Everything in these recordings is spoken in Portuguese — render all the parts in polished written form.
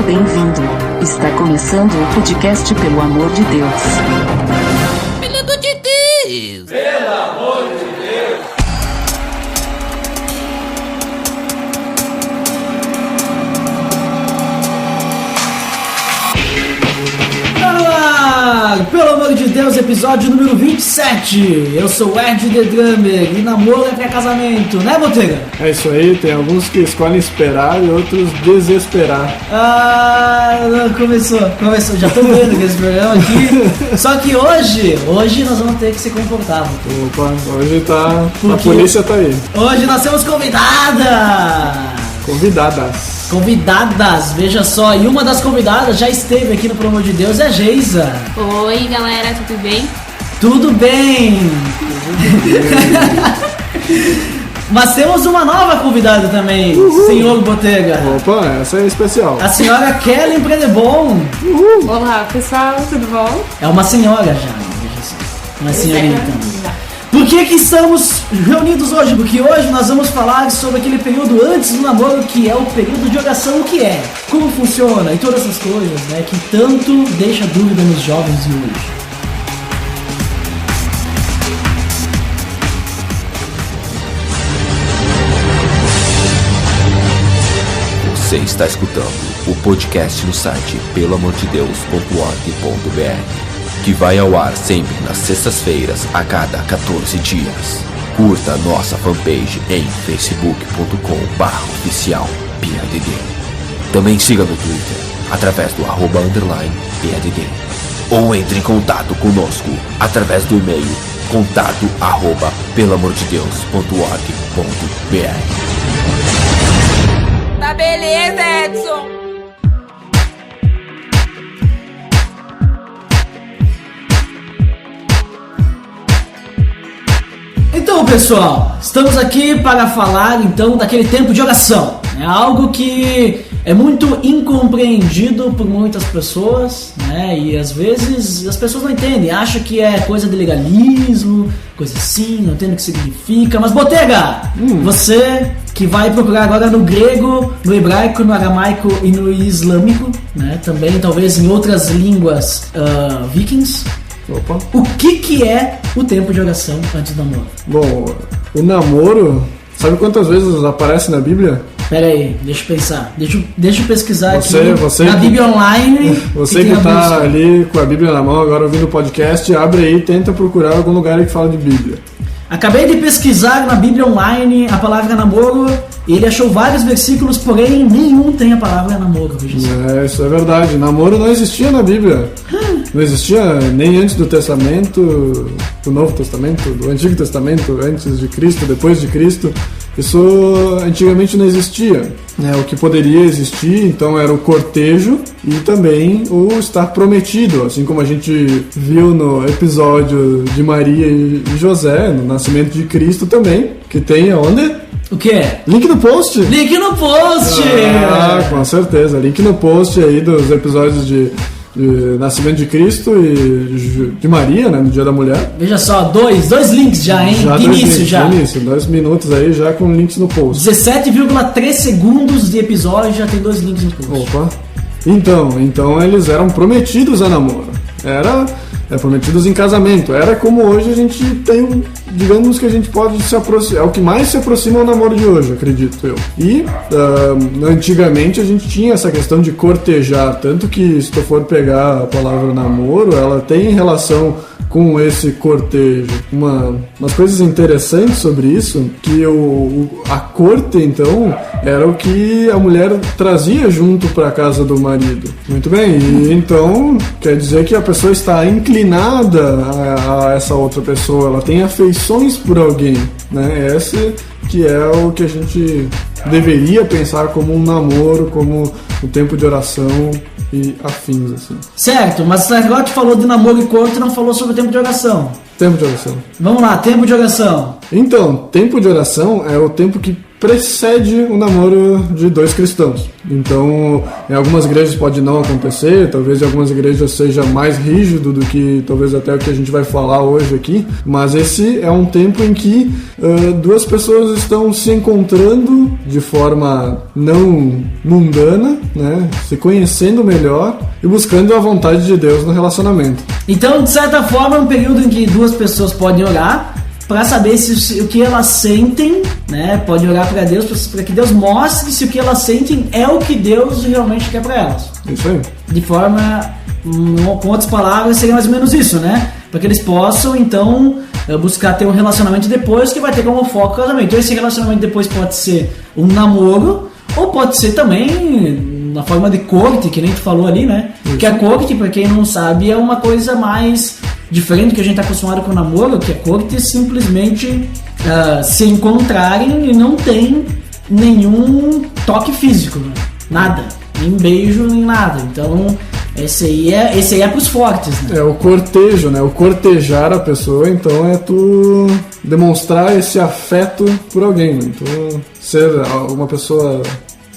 Seja bem-vindo. Está começando o podcast Pelo Amor de Deus. Pelo amor de Deus! Pelo amor de Deus! Pelo amor de Deus, episódio número 27. Eu sou o Ed The Drummer e namoro é pré-casamento, né, Botega? É isso aí, tem alguns que escolhem esperar e outros desesperar. Começou, já tô vendo que esse programa aqui. Só que hoje nós vamos ter que se comportar. Opa, hoje tá. Porque a polícia tá aí. Hoje nós temos Convidadas, veja só, e uma das convidadas já esteve aqui no Pelo Amor de Deus, é a Geisa. Oi galera, tudo bem? Tudo bem! Mas temos uma nova convidada também, senhor Botega. Opa, essa é especial. A senhora Kelly Predebon. Olá pessoal, tudo bom? É uma senhora já, veja só. Uma senhorita. Por que estamos reunidos hoje? Porque hoje nós vamos falar sobre aquele período antes do namoro, que é o período de oração, o que é, como funciona e todas essas coisas, né, que tanto deixa dúvida nos jovens de hoje. Você está escutando o podcast no site peloamordedeus.org.br, que vai ao ar sempre nas sextas-feiras a cada 14 dias. Curta nossa fanpage em facebook.com/oficialPADD. Também siga no Twitter através do @_PADD. Ou entre em contato conosco através do e-mail contato@pelamordedeus.org.br. Tá beleza, Edson! Então, pessoal, estamos aqui para falar então daquele tempo de oração. É algo que é muito incompreendido por muitas pessoas, né? E às vezes as pessoas não entendem, acham que é coisa de legalismo, coisa assim, não entendem o que significa. Mas Botega, você que vai procurar agora no grego, no hebraico, no aramaico e no islâmico, né? Também talvez em outras línguas vikings. Opa. O que é o tempo de oração antes do namoro? Bom, o namoro, sabe quantas vezes aparece na Bíblia? Pera aí, deixa eu pensar. Deixa eu pesquisar Você na que- Bíblia Online. Você que tá ali com a Bíblia na mão, agora ouvindo o podcast, abre aí e tenta procurar algum lugar que fala de Bíblia. Acabei de pesquisar na Bíblia Online a palavra namoro. Ele achou vários versículos, porém nenhum tem a palavra namoro. É, isso é verdade. Namoro não existia na Bíblia. Não existia nem antes do Testamento, do Novo Testamento, do Antigo Testamento, antes de Cristo, depois de Cristo. Isso antigamente não existia. O que poderia existir, então, era o cortejo e também o estar prometido, assim como a gente viu no episódio de Maria e José, no nascimento de Cristo também, que tem aonde? O que? Link no post! Link no post! Com certeza. Link no post aí dos episódios de Nascimento de Cristo e de Maria, né, no Dia da Mulher. Veja só, dois links já, hein? Já de início já. De início, 2 minutos aí já com links no post. 17,3 segundos de episódio, já tem 2 links no post. Opa. Então eles eram prometidos a namoro. Prometidos em casamento. Era como hoje a gente tem, digamos que a gente pode se aproximar. É o que mais se aproxima ao namoro de hoje, acredito eu. E antigamente a gente tinha essa questão de cortejar. Tanto que se tu for pegar a palavra namoro, ela tem relação com esse cortejo. Umas coisas interessantes sobre isso, que a corte, então, era o que a mulher trazia junto para a casa do marido. Muito bem, e então quer dizer que a pessoa está inclinada a essa outra pessoa, ela tem afeições por alguém, né? Esse que é o que a gente deveria pensar como um namoro, como um tempo de oração e afins, assim. Certo, mas agora tu falou de namoro e corte e não falou sobre o tempo de oração. Tempo de oração. Vamos lá, tempo de oração. Então, tempo de oração é o tempo que precede o namoro de dois cristãos. Então, em algumas igrejas pode não acontecer, talvez em algumas igrejas seja mais rígido do que talvez até o que a gente vai falar hoje aqui, mas esse é um tempo em que duas pessoas estão se encontrando de forma não mundana, né, se conhecendo melhor e buscando a vontade de Deus no relacionamento. Então, de certa forma, é um período em que duas pessoas podem orar para saber se o que elas sentem, né? Pode orar para Deus, para que Deus mostre se o que elas sentem é o que Deus realmente quer para elas. Isso aí. De forma, com outras palavras, seria mais ou menos isso, né? Para que eles possam, então, buscar ter um relacionamento depois que vai ter como foco o casamento. Então, esse relacionamento depois pode ser um namoro, ou pode ser também na forma de corte, que nem tu falou ali, né? Porque a corte, para quem não sabe, é uma coisa mais diferente do que a gente está acostumado com o namoro, que a corte é simplesmente se encontrarem e não tem nenhum toque físico, né? Nada, nem beijo, nem nada. Então, esse aí é pros fortes, né? É o cortejo, né? O cortejar a pessoa, então é tu demonstrar esse afeto por alguém, né? Tu ser uma pessoa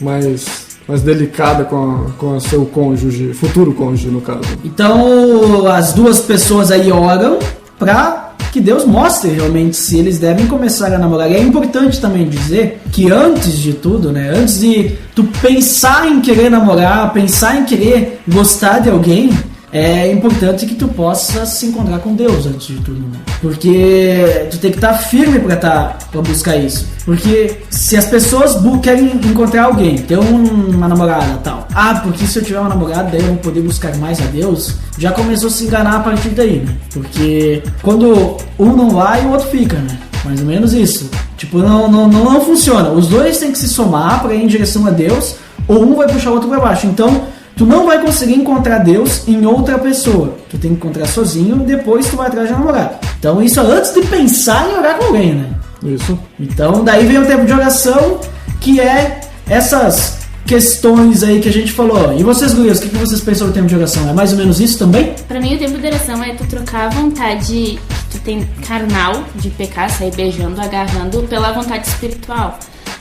mais delicada com o seu cônjuge, futuro cônjuge, no caso. Então, as duas pessoas aí oram pra que Deus mostre realmente se eles devem começar a namorar. E é importante também dizer que antes de tudo, né, antes de tu pensar em querer namorar, pensar em querer gostar de alguém, é importante que tu possa se encontrar com Deus antes de tudo, né? Porque tu tem que estar firme pra buscar isso. Porque se as pessoas querem encontrar alguém, ter uma namorada e tal, porque se eu tiver uma namorada, daí eu vou poder buscar mais a Deus, já começou a se enganar a partir daí, né? Porque quando um não vai, o outro fica, né? Mais ou menos isso. Tipo, não funciona. Os dois têm que se somar pra ir em direção a Deus, ou um vai puxar o outro pra baixo. Então, tu não vai conseguir encontrar Deus em outra pessoa. Tu tem que encontrar sozinho e depois tu vai atrás de um namorado. Então isso é antes de pensar em orar com alguém, né? Isso. Então daí vem o tempo de oração, que é essas questões aí que a gente falou. E vocês, gurias, o que vocês pensam do tempo de oração? É mais ou menos isso também? Pra mim, o tempo de oração é tu trocar a vontade que tu tem carnal de pecar, sair beijando, agarrando, pela vontade espiritual.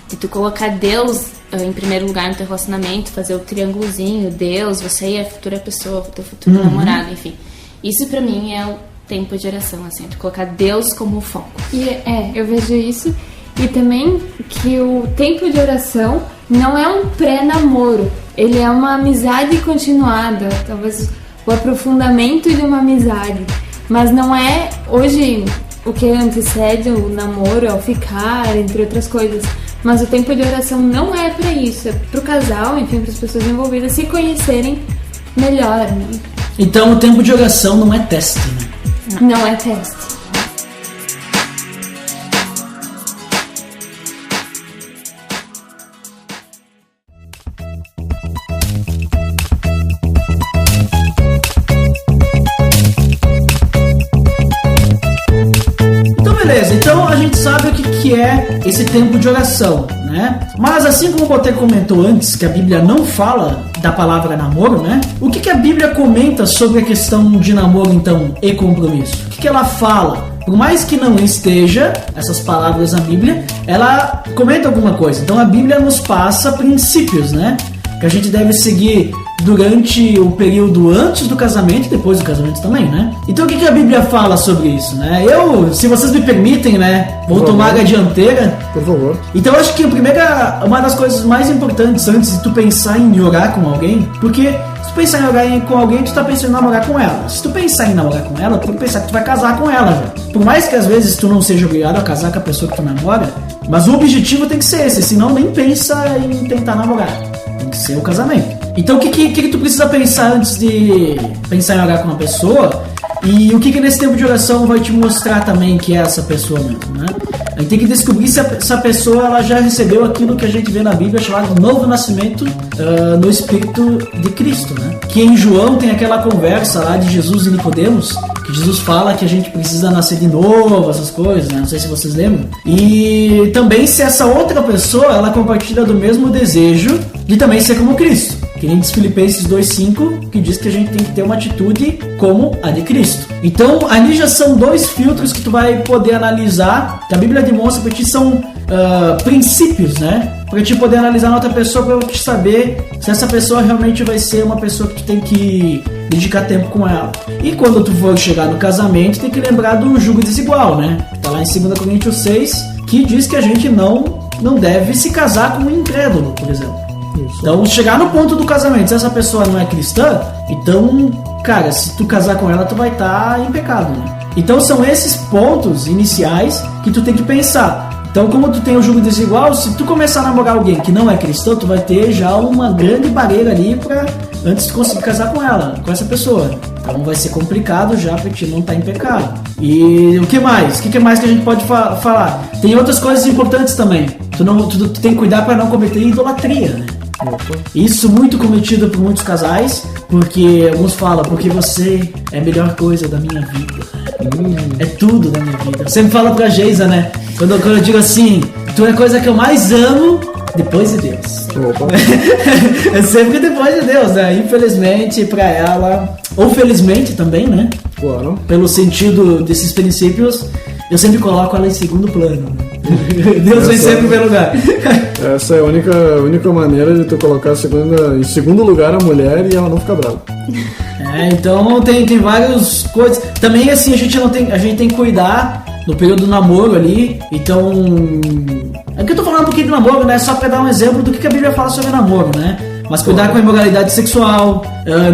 De tu colocar Deus em primeiro lugar no teu relacionamento, fazer o triângulozinho, Deus, você e a futura pessoa, o teu futuro namorado, enfim. Isso pra mim é o tempo de oração, assim, tu colocar Deus como foco. E eu vejo isso. E também que o tempo de oração não é um pré-namoro, ele é uma amizade continuada, talvez o aprofundamento de uma amizade. Mas não é, hoje, o que antecede o namoro, é o ficar, entre outras coisas. Mas o tempo de oração não é pra isso, é pro casal, enfim, para as pessoas envolvidas se conhecerem melhor, né? Então o tempo de oração não é teste, né? Não é teste. Beleza, então a gente sabe o que é esse tempo de oração, né? Mas assim como o Botê comentou antes, que a Bíblia não fala da palavra namoro, né? O que a Bíblia comenta sobre a questão de namoro, então, e compromisso? O que ela fala? Por mais que não esteja essas palavras na Bíblia, ela comenta alguma coisa. Então a Bíblia nos passa princípios, né? Que a gente deve seguir durante o período antes do casamento e depois do casamento também, né? Então o que a Bíblia fala sobre isso, né? Se vocês me permitem, né, vou tomar a dianteira. Por favor. Então eu acho que uma das coisas mais importantes antes de tu pensar em orar com alguém, porque se tu pensar em orar com alguém, tu tá pensando em namorar com ela. Se tu pensar em namorar com ela, tu tem que pensar que tu vai casar com ela, já. Por mais que às vezes tu não seja obrigado a casar com a pessoa que tu namora, mas o objetivo tem que ser esse, senão nem pensa em tentar namorar. Tem que ser o casamento. Então o que tu precisa pensar antes de pensar em orar com uma pessoa? E o que nesse tempo de oração vai te mostrar também que é essa pessoa mesmo, né? A gente tem que descobrir se essa pessoa ela já recebeu aquilo que a gente vê na Bíblia chamado novo nascimento no Espírito de Cristo, né? Que em João tem aquela conversa lá de Jesus e Nicodemos, que Jesus fala que a gente precisa nascer de novo, essas coisas, né? Não sei se vocês lembram. E também se essa outra pessoa, ela compartilha do mesmo desejo de também ser como Cristo. Que nem diz Filipenses 2,5, que diz que a gente tem que ter uma atitude como a de Cristo. Então, ali já são dois filtros que tu vai poder analisar, que a Bíblia demonstra para ti, são princípios, né? Pra te poder analisar na outra pessoa, pra te saber se essa pessoa realmente vai ser uma pessoa que tu tem que dedicar tempo com ela. E quando tu for chegar no casamento, tem que lembrar do julgo desigual, né? Tá lá em 2 Coríntios 6, que diz que a gente não deve se casar com um incrédulo, por exemplo. Isso. Então, chegar no ponto do casamento, se essa pessoa não é cristã, então, cara, se tu casar com ela, tu vai estar em pecado, né? Então, são esses pontos iniciais que tu tem que pensar. Então, como tu tem o julgo desigual, se tu começar a namorar alguém que não é cristão, tu vai ter já uma grande barreira ali antes de conseguir casar com ela, com essa pessoa. Então vai ser complicado já pra ti não estar em pecado. E o que mais? O que mais que a gente pode falar? Tem outras coisas importantes também. Tu tem que cuidar para não cometer idolatria, né? Isso muito cometido por muitos casais, porque alguns falam, porque você é a melhor coisa da minha vida. É tudo da minha vida. Eu sempre falo pra Geisa, né? Quando eu digo assim, tu é a coisa que eu mais amo depois de Deus. É sempre depois de Deus, né? Infelizmente pra ela, ou felizmente também, né? Claro. Pelo sentido desses princípios, eu sempre coloco ela em segundo plano. Deus vem sempre em primeiro lugar. Essa é a única maneira de tu colocar em segundo lugar a mulher e ela não ficar brava. Então tem várias coisas. Também assim, a gente tem que cuidar no período do namoro ali. Então, é que eu tô falando um pouquinho do namoro, né? Só pra dar um exemplo do que a Bíblia fala sobre namoro, né? Mas cuidar com a imoralidade sexual,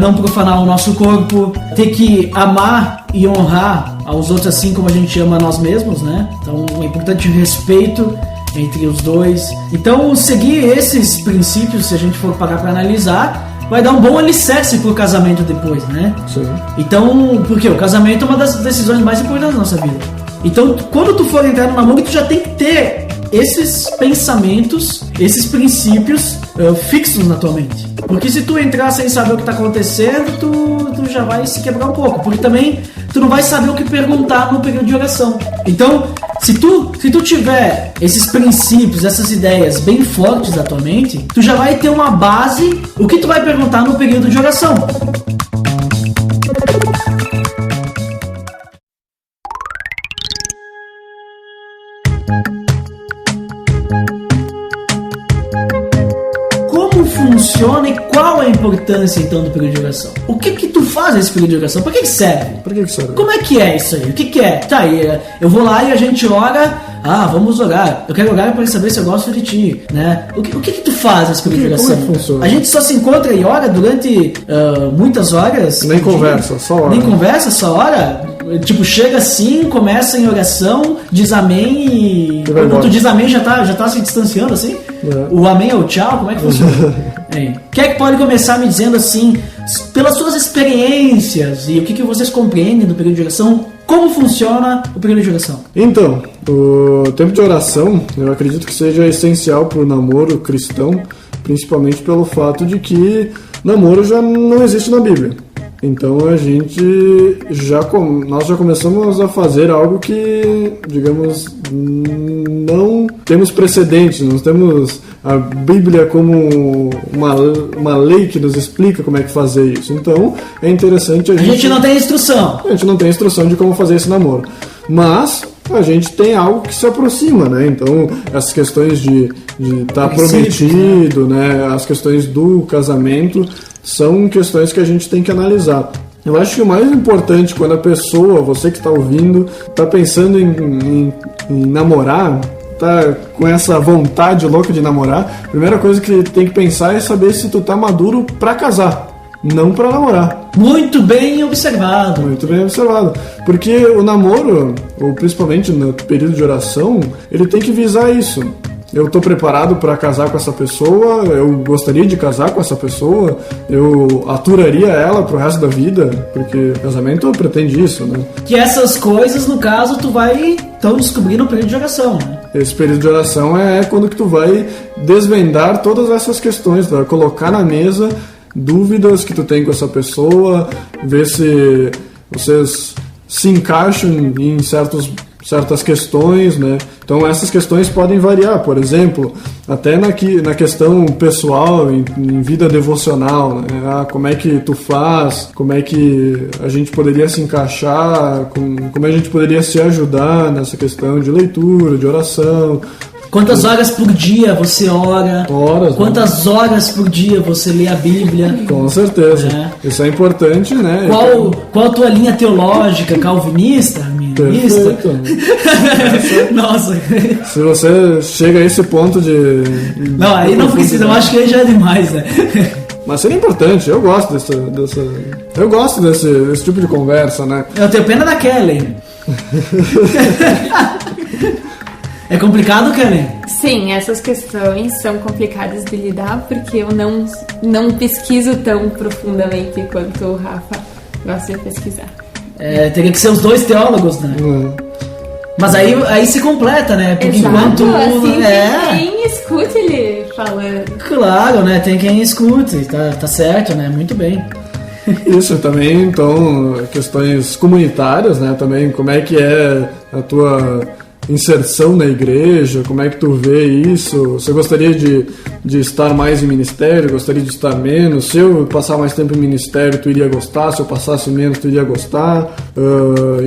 não profanar o nosso corpo, ter que amar e honrar aos outros assim como a gente ama a nós mesmos, né? Então é importante o respeito entre os dois. Então seguir esses princípios, se a gente for parar para analisar, vai dar um bom alicerce pro casamento depois, né? Sim. Então, porque o casamento é uma das decisões mais importantes da nossa vida. Então, quando tu for entrar no namoro, tu já tem que ter esses pensamentos, esses princípios fixos na tua mente. Porque se tu entrar sem saber o que está acontecendo, tu já vai se quebrar um pouco. Porque também tu não vai saber o que perguntar no período de oração. Então, se tu tiver esses princípios, essas ideias bem fortes na tua mente, tu já vai ter uma base o que tu vai perguntar no período de oração. Funciona e qual é a importância então do período de oração? O que tu faz nesse período de oração? Pra que serve? Pra que serve? Como é que é isso aí? O que é? Tá aí, eu vou lá e a gente ora. Vamos orar. Eu quero orar para saber se eu gosto de ti, né? O que tu faz nesse período de oração? Como é que funciona? A gente só se encontra e ora durante muitas horas. Nem conversa, só ora. Nem conversa, só ora. Tipo, chega assim, começa em oração, diz amém e quando tu diz amém já tá se distanciando assim? O amém é o tchau? Como é que funciona? Quem é que pode começar me dizendo assim, pelas suas experiências e o que vocês compreendem do período de oração, como funciona o período de oração? Então, o tempo de oração, eu acredito que seja essencial para o namoro cristão, principalmente pelo fato de que namoro já não existe na Bíblia. Então nós já começamos a fazer algo que, digamos, não temos precedentes, nós temos a Bíblia como uma lei que nos explica como é que fazer isso. Então é interessante a gente não tem instrução. A gente não tem instrução de como fazer esse namoro, mas a gente tem algo que se aproxima, né? Então essas questões de estar prometido, né? As questões do casamento são questões que a gente tem que analisar. Eu acho que o mais importante quando a pessoa, você que está ouvindo, está pensando em namorar, tá com essa vontade louca de namorar, a primeira coisa que tem que pensar é saber se tu tá maduro para casar, não para namorar. Muito bem observado. Muito bem observado. Porque o namoro, ou principalmente no período de oração, ele tem que visar isso. Eu estou preparado para casar com essa pessoa, eu gostaria de casar com essa pessoa, eu aturaria ela pro resto da vida, porque o casamento pretende isso, né? Que essas coisas, no caso, tu vai então descobrir no período de oração, né? Esse período de oração é quando que tu vai desvendar todas essas questões, tu vai colocar na mesa dúvidas que tu tem com essa pessoa, ver se vocês se encaixam em certas questões, né? Então essas questões podem variar, por exemplo, até na questão pessoal, em vida devocional, né? Como é que tu faz, como é que a gente poderia se encaixar, como a gente poderia se ajudar nessa questão de leitura, de oração. Quantas horas por dia você ora? Horas, Quantas horas por dia você lê a Bíblia? Com certeza. Isso é importante, né? Qual a tua linha teológica? Calvinista? Arminianista? Perfeito. Nossa. Se você chega a esse ponto de... Não, aí não precisa, eu acho que aí já é demais, né? Mas seria importante, eu gosto eu gosto desse tipo de conversa, né? Eu tenho pena da Kellen. É complicado, Kellen? Sim, essas questões são complicadas de lidar porque eu não pesquiso tão profundamente quanto o Rafa gosta de pesquisar. Teria que ser os dois teólogos, né? Mas aí se completa, né? Porque exato, enquanto assim, quem escute ele falando. Claro, né? Tem quem escute, tá certo, né? Muito bem. Isso também, então, questões comunitárias, né? Também, como é que é a tua inserção na igreja, como é que tu vê isso? Você gostaria de estar mais em ministério, gostaria de estar menos? Se eu passar mais tempo em ministério, tu iria gostar? Se eu passasse menos, tu iria gostar?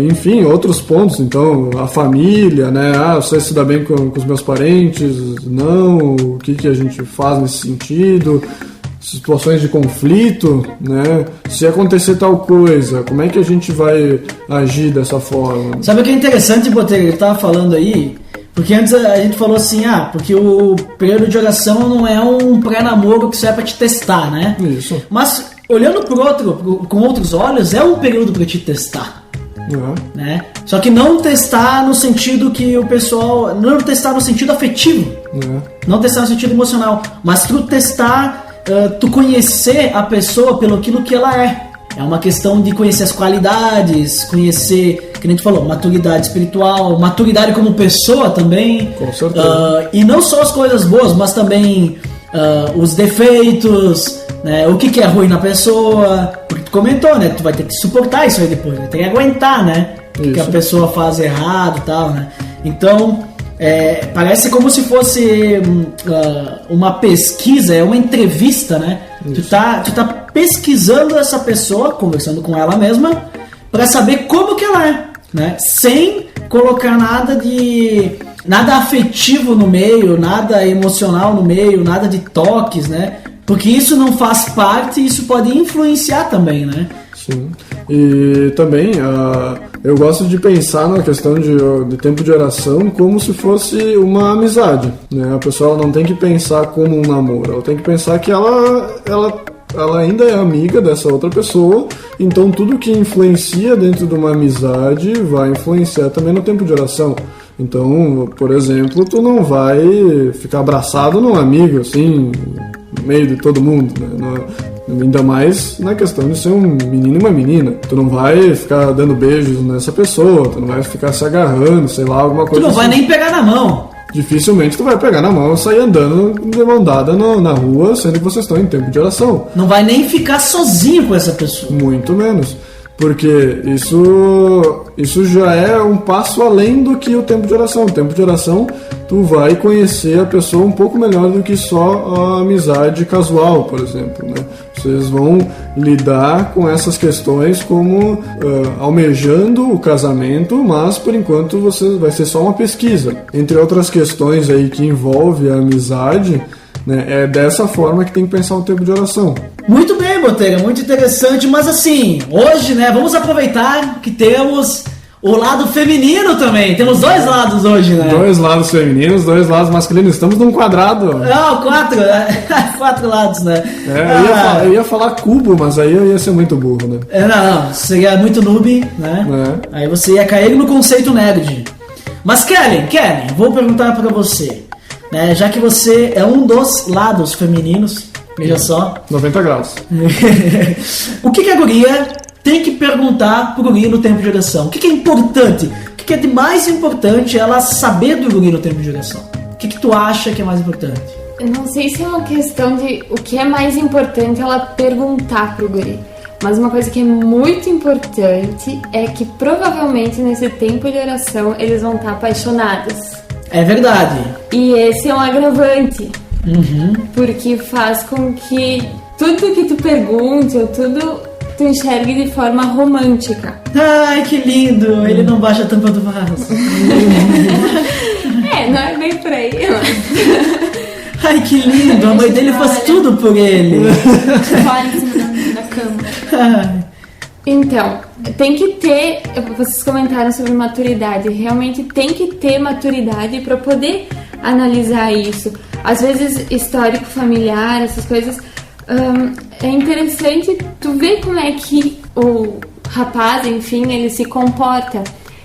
Enfim, outros pontos, então, a família, né? Você se dá bem com os meus parentes? Não? O que a gente faz nesse sentido? Situações de conflito, né? Se acontecer tal coisa, como é que a gente vai agir dessa forma? Sabe o que é interessante, Botelho? Ele tava falando aí, porque antes a gente falou assim, porque o período de oração não é um pré-namoro que serve pra te testar, né? Isso. Mas olhando com outros olhos, é um período pra te testar. Né? Só que não testar no sentido que o pessoal... Não testar no sentido afetivo. Não testar no sentido emocional. Mas tu testar... tu conhecer a pessoa pelo aquilo que ela é. É uma questão de conhecer as qualidades, conhecer, que a gente falou, maturidade espiritual, maturidade como pessoa também. Com certeza. E não só as coisas boas, mas também os defeitos, né? O que é ruim na pessoa. Porque tu comentou, né? Tu vai ter que suportar isso aí depois, vai ter que aguentar, né? O que a pessoa faz errado e tal, né? Então... parece como se fosse uma pesquisa, uma entrevista, né? Tu tá pesquisando essa pessoa, conversando com ela mesma, para saber como que ela é, né? Sem colocar nada afetivo no meio, nada emocional no meio, nada de toques, né? Porque isso não faz parte e isso pode influenciar também, né? Sim. E também eu gosto de pensar na questão de tempo de oração como se fosse uma amizade, né? A pessoa não tem que pensar como um namoro, ela tem que pensar que ela ainda é amiga dessa outra pessoa, então tudo que influencia dentro de uma amizade vai influenciar também no tempo de oração. Então, por exemplo, tu não vai ficar abraçado num amigo assim, no meio de todo mundo, né? Ainda mais na questão de ser um menino e uma menina. Tu não vai ficar dando beijos nessa pessoa, tu não vai ficar se agarrando, sei lá, alguma coisa. Tu não vai nem pegar na mão. Dificilmente tu vai pegar na mão e sair andando de mão dada na rua, sendo que vocês estão em tempo de oração. Não vai nem ficar sozinho com essa pessoa. Muito menos. Porque isso já é um passo além do que o tempo de oração. O tempo de oração, tu vai conhecer a pessoa um pouco melhor do que só a amizade casual, por exemplo, né? Vocês vão lidar com essas questões como almejando o casamento, mas por enquanto vai ser só uma pesquisa. Entre outras questões aí que envolve a amizade, né, é dessa forma que tem que pensar o tempo de oração. Muito bem, Botega, muito interessante, mas assim, hoje, né, vamos aproveitar que temos o lado feminino também, temos dois lados hoje, né? 2 lados femininos, 2 lados masculinos, estamos num quadrado. Não, 4, né? 4 lados, né? Eu ia falar cubo, mas aí eu ia ser muito burro, né? Não, seria muito noob, né? Aí você ia cair no conceito nerd. Mas Kellen, vou perguntar pra você, né, já que você é um dos lados femininos, veja só. 90 graus. O que a guria tem que perguntar pro guri no tempo de oração? O que é importante? O que é de mais importante ela saber do guri no tempo de oração? O que tu acha que é mais importante? Eu não sei se é uma questão de o que é mais importante ela perguntar pro guri. Mas uma coisa que é muito importante é que provavelmente nesse tempo de oração eles vão estar apaixonados. É verdade. E esse é um agravante. Porque faz com que tudo que tu pergunte ou tudo tu enxergue de forma romântica. Ai, que lindo! Ele não baixa a tampa do vaso. Não é bem por aí. Ai, que lindo, a mãe dele faz tudo por ele. Fora em cima da cama. Então, tem que ter, vocês comentaram sobre maturidade, realmente tem que ter maturidade para poder analisar isso. Às vezes, histórico familiar, essas coisas, é interessante tu ver como é que o rapaz, enfim, ele se comporta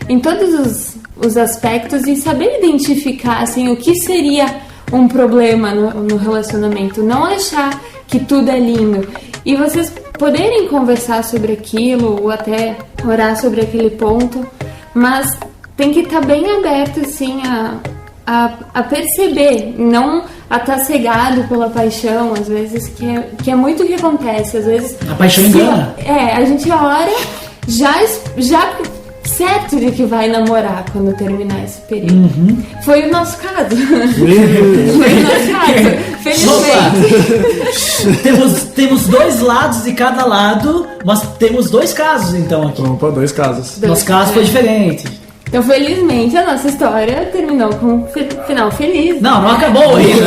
em todos os aspectos e saber identificar, assim, o que seria um problema no relacionamento, não achar que tudo é lindo. E vocês poderem conversar sobre aquilo ou até orar sobre aquele ponto, mas tem que estar bem aberto assim a perceber, não a estar cegado pela paixão, às vezes, que é muito o que acontece. Às vezes A paixão engana. a gente ora já certo de que vai namorar quando terminar esse período. Foi o nosso caso. Foi o nosso caso. Felizmente. Temos dois lados de cada lado, mas temos dois casos então aqui. Opa, 2 casos. Nosso caso foi diferente. Então, felizmente, a nossa história terminou com um final feliz. Não acabou ainda.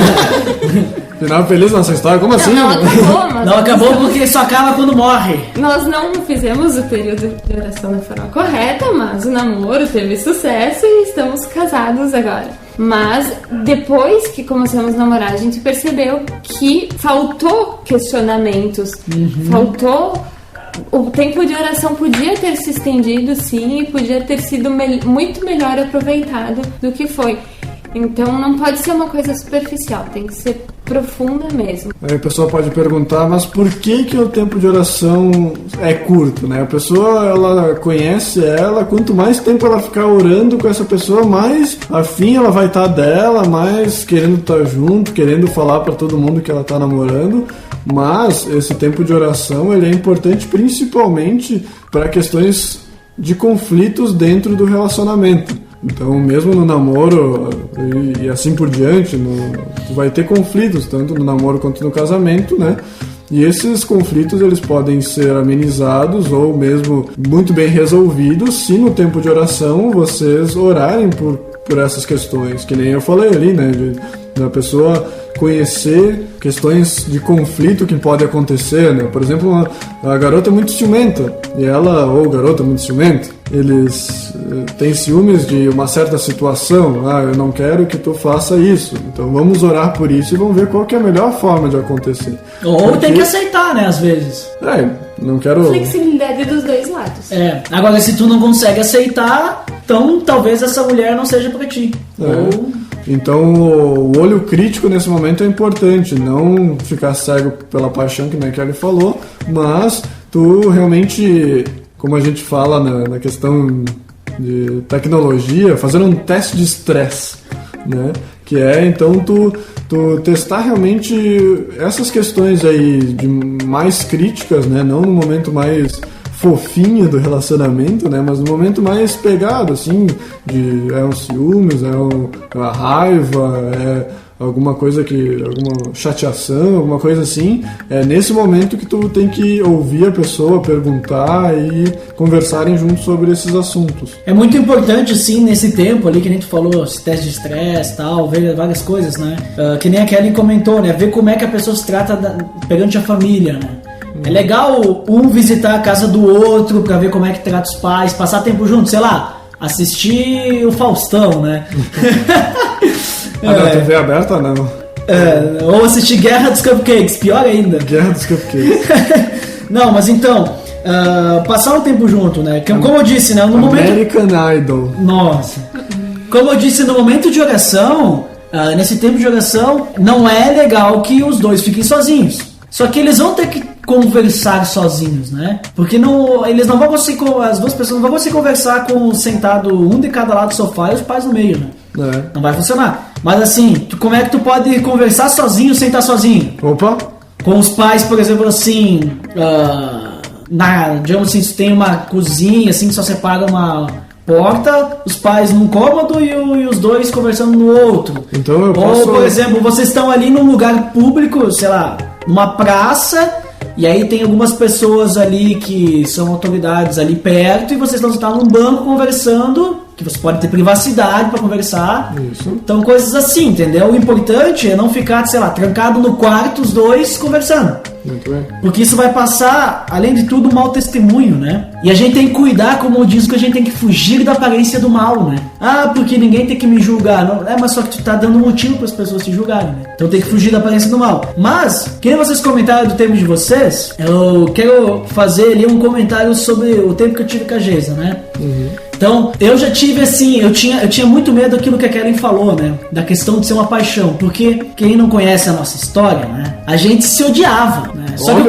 Final feliz nossa história? Como assim? Não acabou, mas Não acabou porque só acaba quando morre. nós não fizemos o período de oração da forma correta, mas o namoro teve sucesso e estamos casados agora. Mas depois que começamos a namorar, a gente percebeu que faltou questionamentos, faltou... O tempo de oração podia ter se estendido, sim, e podia ter sido muito melhor aproveitado do que foi. Então não pode ser uma coisa superficial, tem que ser profunda mesmo. Aí a pessoa pode perguntar, mas por que o tempo de oração é curto, né? A pessoa, ela conhece ela, quanto mais tempo ela ficar orando com essa pessoa, mais afim ela vai estar dela, mais querendo estar junto, querendo falar para todo mundo que ela está namorando. Mas esse tempo de oração ele é importante principalmente para questões de conflitos dentro do relacionamento. Então, mesmo no namoro e assim por diante, tu vai ter conflitos, tanto no namoro quanto no casamento, né? E esses conflitos eles podem ser amenizados ou mesmo muito bem resolvidos se no tempo de oração vocês orarem por essas questões, que nem eu falei ali, né? Da pessoa conhecer questões de conflito que pode acontecer, né? Por exemplo, a garota é muito ciumenta e ela, ou o garoto é muito ciumento, eles têm ciúmes de uma certa situação. Eu não quero que tu faça isso, então vamos orar por isso e vamos ver qual que é a melhor forma de acontecer. Ou tem que aceitar, né, às vezes. Não quero... Flexibilidade dos dois lados. Agora se tu não consegue aceitar, então talvez essa mulher não seja pra ti. Então o olho crítico nesse momento é importante, não ficar cego pela paixão, que nem a Kelly falou, mas tu realmente, como a gente fala na questão de tecnologia, fazer um teste de estresse, né? Que é então tu testar realmente essas questões aí de mais críticas, né? Não no momento mais fofinho do relacionamento, né? Mas no momento mais pegado, assim, um ciúmes, uma raiva, alguma coisa alguma chateação, alguma coisa assim. É nesse momento que tu tem que ouvir a pessoa, perguntar e conversarem juntos sobre esses assuntos. É muito importante, sim, nesse tempo ali que a gente falou, esse teste de estresse e tal, ver várias coisas, né? Que nem a Kelly comentou, né? Ver como é que a pessoa se trata perante a família, né? É legal um visitar a casa do outro pra ver como é que trata os pais, passar tempo junto, sei lá, assistir o Faustão, né? Na TV aberta, não. Ou assistir Guerra dos Cupcakes, pior ainda. Guerra dos Cupcakes. Não, mas então, passar um tempo junto, né? Como eu disse, né? No American Idol. Nossa. Como eu disse, no momento de oração, nesse tempo de oração, não é legal que os dois fiquem sozinhos. Só que eles vão ter que conversar sozinhos, né? Porque eles não vão conseguir, as duas pessoas não vão conseguir conversar sentado um de cada lado do sofá e os pais no meio, né? Não vai funcionar. Mas assim, como é que tu pode conversar sozinho sem estar sozinho? Opa! Com os pais, por exemplo, assim, digamos assim, se tem uma cozinha, assim, que só separa uma porta, os pais num cômodo e os dois conversando no outro. Então eu posso... Ou, por exemplo, vocês estão ali num lugar público, sei lá, numa praça, e aí tem algumas pessoas ali que são autoridades ali perto e vocês estão sentados num banco conversando, que você pode ter privacidade para conversar. Isso. Então, coisas assim, entendeu? O importante é não ficar, sei lá, trancado no quarto, os dois conversando. Muito bem. Porque isso vai passar, além de tudo, um mau testemunho, né? E a gente tem que cuidar, como diz, que a gente tem que fugir da aparência do mal, né? Ah, porque ninguém tem que me julgar. Não, mas só que tu tá dando motivo para as pessoas te julgarem, né? Então tem que fugir da aparência do mal. Mas, que nem vocês comentaram do tempo de vocês, eu quero fazer ali um comentário sobre o tempo que eu tive com a Geisa, né? Então, eu já tive assim, eu tinha muito medo daquilo que a Karen falou, né? Da questão de ser uma paixão. Porque quem não conhece a nossa história, né? A gente se odiava, né? Só que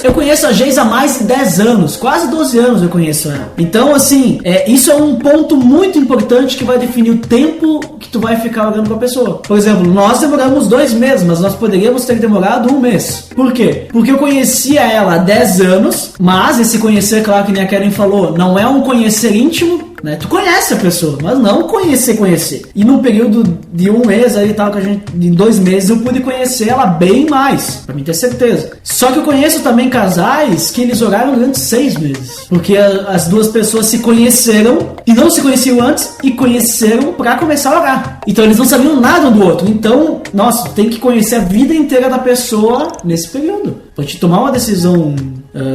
eu conheço a Geisa há mais de 10 anos, quase 12 anos eu conheço ela. Então, assim, isso é um ponto muito importante que vai definir o tempo que tu vai ficar olhando com a pessoa. Por exemplo, nós demoramos 2 meses, mas nós poderíamos ter demorado 1 mês. Por quê? Porque eu conhecia ela há 10 anos, mas esse conhecer, claro que nem a Karen falou, não é um conhecer íntimo, né? Tu conhece a pessoa, mas não conhecer. E num período de 1 mês aí tal, que a gente, em 2 meses eu pude conhecer ela bem mais, pra mim ter certeza. Só que eu conheço também casais que eles oraram durante 6 meses, porque as duas pessoas se conheceram e não se conheciam antes e conheceram pra começar a orar. Então eles não sabiam nada um do outro. Então, nossa, tem que conhecer a vida inteira da pessoa nesse período pra te tomar uma decisão.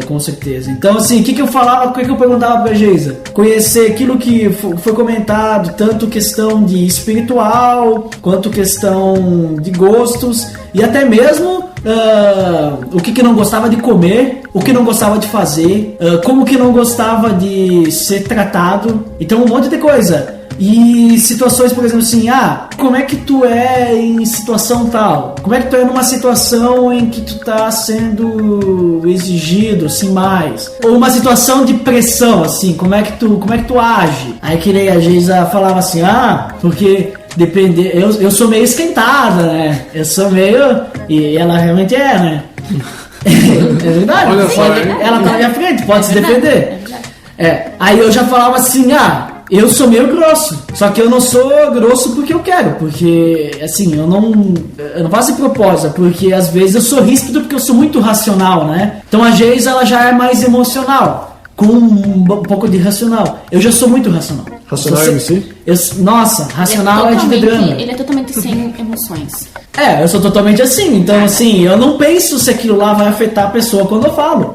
Com certeza. Então, assim, o que eu falava, o que eu perguntava pra Geisa? Conhecer aquilo que foi comentado, tanto questão de espiritual, quanto questão de gostos, e até mesmo o que não gostava de comer, o que não gostava de fazer, como que não gostava de ser tratado. Então, um monte de coisa. E situações, por exemplo, assim, como é que tu é em situação tal? Como é que tu é numa situação em que tu tá sendo exigido, assim, mais? Ou uma situação de pressão, assim, como é que tu age? Aí que nem a Geisa falava assim, porque depende, eu sou meio esquentada, né? Eu sou meio... E ela realmente é, né? É verdade. Olha só, ela tá na minha frente, pode se defender. Aí eu já falava assim, eu sou meio grosso, só que eu não sou grosso porque eu quero, porque, assim, eu não faço de propósito, porque às vezes eu sou ríspido porque eu sou muito racional, né? Então a Geisa, ela já é mais emocional, com um pouco de racional. Eu já sou muito racional. Racional MC? Nossa, racional é de drama. Ele é totalmente sem emoções. Eu sou totalmente assim, então assim, eu não penso se aquilo lá vai afetar a pessoa quando eu falo.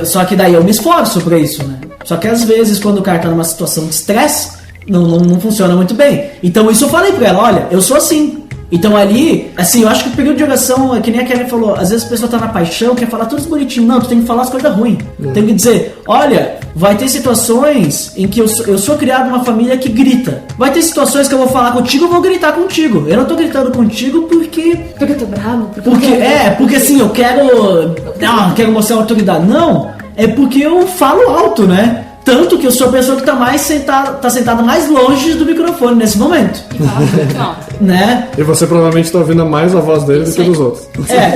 Só que daí eu me esforço pra isso, né? Só que às vezes quando o cara tá numa situação de estresse, não funciona muito bem. Então isso eu falei pra ela, olha, eu sou assim. Então ali, assim, eu acho que o período de oração, é que nem a Karen falou, às vezes a pessoa tá na paixão, quer falar tudo bonitinho. Não, tu tem que falar as coisas ruins. Tem que dizer, olha, vai ter situações em que eu sou criado numa família que grita. Vai ter situações que eu vou falar contigo, eu vou gritar contigo. Eu não tô gritando contigo porque eu tô bravo. Porque assim, eu quero mostrar autoridade. Não, é porque eu falo alto, né? Tanto que eu sou a pessoa que tá sentada mais longe do microfone nesse momento. Né? E você provavelmente tá ouvindo mais a voz dele do que dos outros.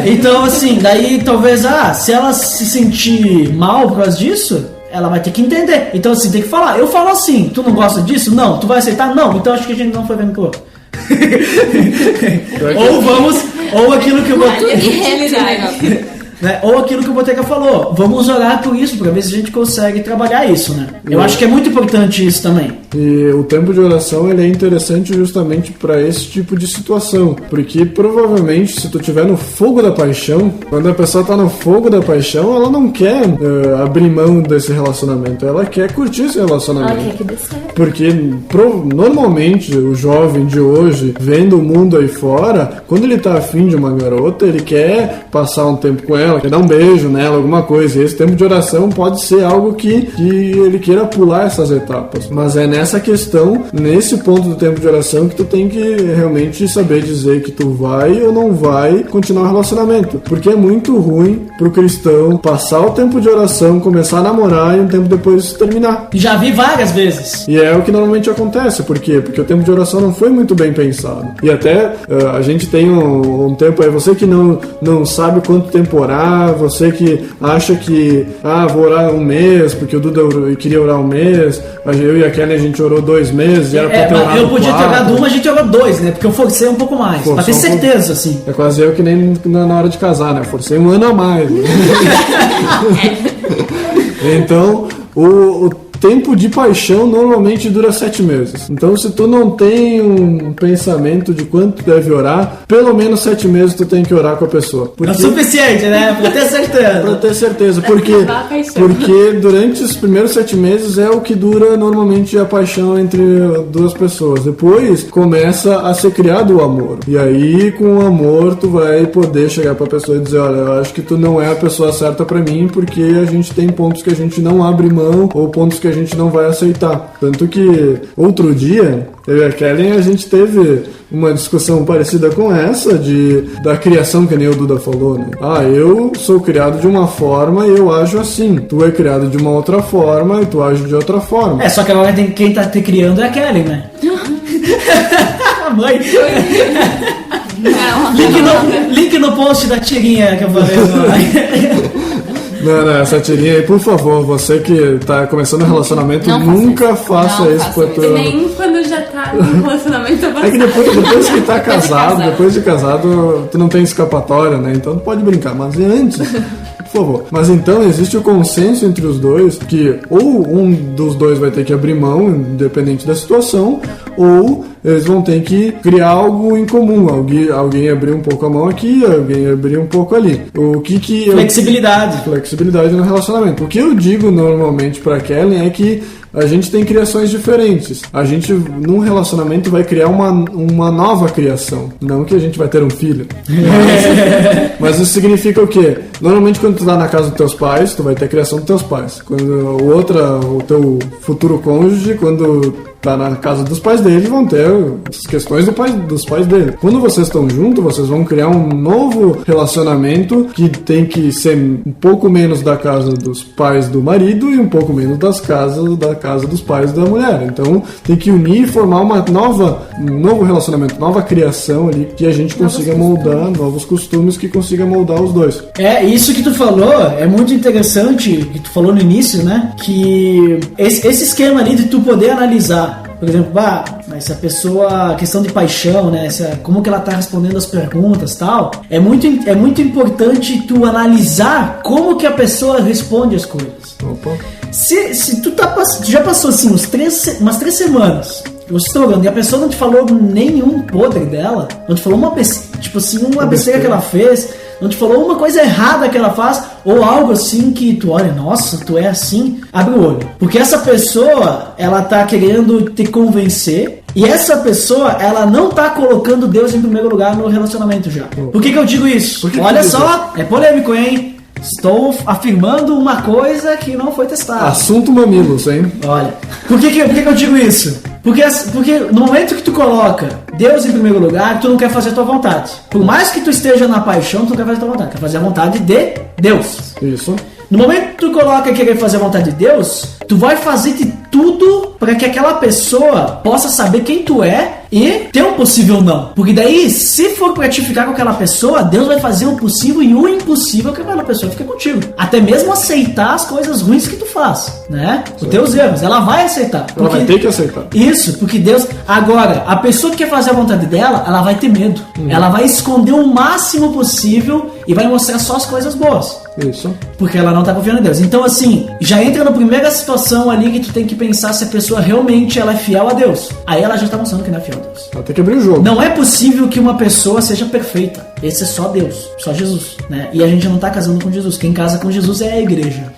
Então assim, daí talvez, se ela se sentir mal por causa disso, ela vai ter que entender. Então assim, tem que falar. Eu falo assim, tu não gosta disso? Não. Tu vai aceitar? Não. Então acho que a gente não foi vendo pro outro. Ou aquilo que eu botei. Né? Ou aquilo que o Boteca falou, vamos orar por isso, para ver se a gente consegue trabalhar isso, né? Eu acho que é muito importante isso também. E o tempo de oração, ele é interessante justamente para esse tipo de situação, porque provavelmente se tu estiver no fogo da paixão, quando a pessoa tá no fogo da paixão, ela não quer abrir mão desse relacionamento, ela quer curtir esse relacionamento. Ela quer que dê certo. Porque normalmente o jovem de hoje, vendo o mundo aí fora, quando ele tá afim de uma garota, ele quer passar um tempo com ela, quer dar um beijo nela, alguma coisa. E esse tempo de oração pode ser algo que ele queira pular essas etapas. Mas é nessa questão, nesse ponto do tempo de oração, que tu tem que realmente saber dizer que tu vai ou não vai continuar o relacionamento. Porque é muito ruim pro cristão passar o tempo de oração, começar a namorar e um tempo depois terminar. Já vi várias vezes. E é o que normalmente acontece. Por quê? Porque o tempo de oração não foi muito bem pensado. E até a gente tem um tempo aí, você que não sabe quanto tempo orar, você que acha que vou orar 1 mês, porque o Duda queria orar 1 mês, eu e a Kelly a gente orou 2 meses, era pra ter orado eu podia 4. ter orado 1, a gente orou 2, né? Porque eu forcei um pouco mais, pra ter certeza, assim. É quase eu que nem na hora de casar, né? Eu forcei 1 ano a mais. Né? Então, tempo de paixão normalmente dura 7 meses. Então, se tu não tem um pensamento de quanto deve orar, pelo menos 7 meses tu tem que orar com a pessoa. É o suficiente, né? Pra ter certeza. Pra ter certeza. Porque durante os primeiros 7 meses é o que dura normalmente a paixão entre duas pessoas. Depois começa a ser criado o amor. E aí, com o amor, tu vai poder chegar pra pessoa e dizer, olha, eu acho que tu não é a pessoa certa pra mim, porque a gente tem pontos que a gente não abre mão ou pontos que a gente não vai aceitar. Tanto que outro dia, eu e a Kellen, a gente teve uma discussão parecida com essa da criação, que nem o Duda falou, né? Ah, eu sou criado de uma forma e eu ajo assim. Tu é criado de uma outra forma e tu age de outra forma. Só que agora quem tá te criando é a Kellen, né? A mãe. Link no post da tirinha que eu falei. Não, essa tirinha aí, por favor, você que tá começando um relacionamento, nunca faça isso com a tua... Nem quando já tá no relacionamento. É que depois que tá casado, depois de casado, tu não tem escapatória, né? Então tu pode brincar, mas antes... Por favor. Mas então existe o consenso entre os dois que ou um dos dois vai ter que abrir mão, independente da situação, ou eles vão ter que criar algo em comum. Alguém abrir um pouco a mão aqui, alguém abrir um pouco ali. Flexibilidade no relacionamento. O que eu digo normalmente pra Kellen é que a gente tem criações diferentes. A gente, num relacionamento, vai criar uma nova criação. Não que a gente vai ter um filho. Mas isso significa o quê? Normalmente, quando tu tá na casa dos teus pais, tu vai ter a criação dos teus pais. Quando o teu futuro cônjuge, quando tá na casa dos pais dele, vão ter as questões dos pais dele. Quando vocês estão juntos, vocês vão criar um novo relacionamento que tem que ser um pouco menos da casa dos pais do marido e um pouco menos da casa dos pais da mulher. Então tem que unir e formar um novo relacionamento, nova criação ali, que a gente consiga moldar novos costumes, que consiga moldar os dois. Isso que tu falou é muito interessante, que tu falou no início, né? Que esse esquema ali de tu poder analisar, por exemplo, mas se a pessoa, questão de paixão, né, como que ela tá respondendo as perguntas e tal, é muito importante tu analisar como que a pessoa responde as coisas. Opa. Se tu já passou assim umas 3 semanas, você está olhando e a pessoa não te falou nenhum podre dela, não te falou uma besteira que ela fez, não te falou uma coisa errada que ela faz, ou algo assim que tu olha, nossa, tu é assim, abre o olho. Porque essa pessoa, ela tá querendo te convencer, e essa pessoa, ela não tá colocando Deus em primeiro lugar no relacionamento já. Por que eu digo isso? Olha só, é polêmico, hein? Estou afirmando uma coisa que não foi testada. Assunto mamilos, hein? Olha, por que eu digo isso? Porque no momento que tu coloca Deus em primeiro lugar, tu não quer fazer a tua vontade. Por mais que tu esteja na paixão, tu não quer fazer a tua vontade. Quer fazer a vontade de Deus. Isso. No momento que tu coloca querer fazer a vontade de Deus, tu vai fazer de tudo para que aquela pessoa possa saber quem tu é e ter um possível não. Porque daí, se for pra te ficar com aquela pessoa, Deus vai fazer o possível e o impossível que aquela pessoa fique contigo. Até mesmo aceitar as coisas ruins que tu faz, né? Os teus erros, ela vai aceitar. Ela vai ter que aceitar. Isso, porque Deus... Agora, a pessoa que quer fazer a vontade dela, ela vai ter medo. Ela vai esconder o máximo possível e vai mostrar só as coisas boas. Isso. Porque ela não tá confiando em Deus. Então, assim, já entra na primeira situação ali que tu tem que pensar se a pessoa realmente ela é fiel a Deus. Aí ela já tá mostrando que não é fiel a Deus. Ela tem que abrir o jogo. Não é possível que uma pessoa seja perfeita. Esse é só Deus, só Jesus, né? E a gente não tá casando com Jesus. Quem casa com Jesus é a igreja,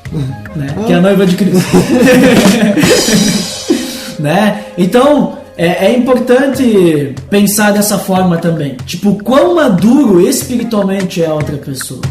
né? Que é a noiva de Cristo. Né? Então, é importante pensar dessa forma também. Tipo, quão maduro espiritualmente é a outra pessoa.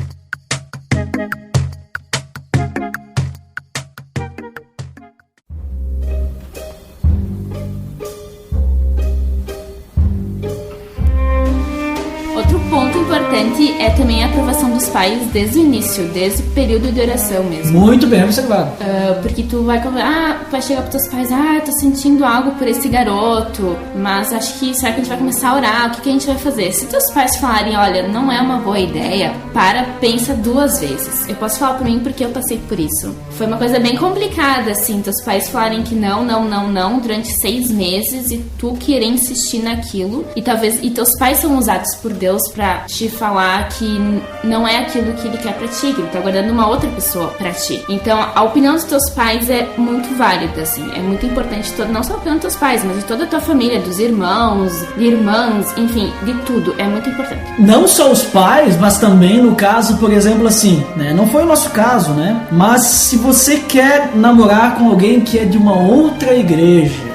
É também a aprovação dos pais desde o início, desde o período de oração mesmo. Muito bem observado. Porque tu vai chegar pros teus pais, tô sentindo algo por esse garoto, mas acho que será que a gente vai começar a orar? O que a gente vai fazer? Se teus pais falarem, olha, não é uma boa ideia, pensa 2 vezes. Eu posso falar por mim porque eu passei por isso. Foi uma coisa bem complicada, assim, teus pais falarem que não, durante 6 meses e tu querer insistir naquilo, e teus pais são usados por Deus pra te falar falar que não é aquilo que ele quer pra ti, que ele tá guardando uma outra pessoa pra ti. Então, a opinião dos teus pais é muito válida, assim. É muito importante, não só a opinião dos teus pais, mas de toda a tua família, dos irmãos, de irmãs, enfim, de tudo. É muito importante. Não só os pais, mas também no caso, por exemplo, assim, né? Não foi o nosso caso, né? Mas se você quer namorar com alguém que é de uma outra igreja,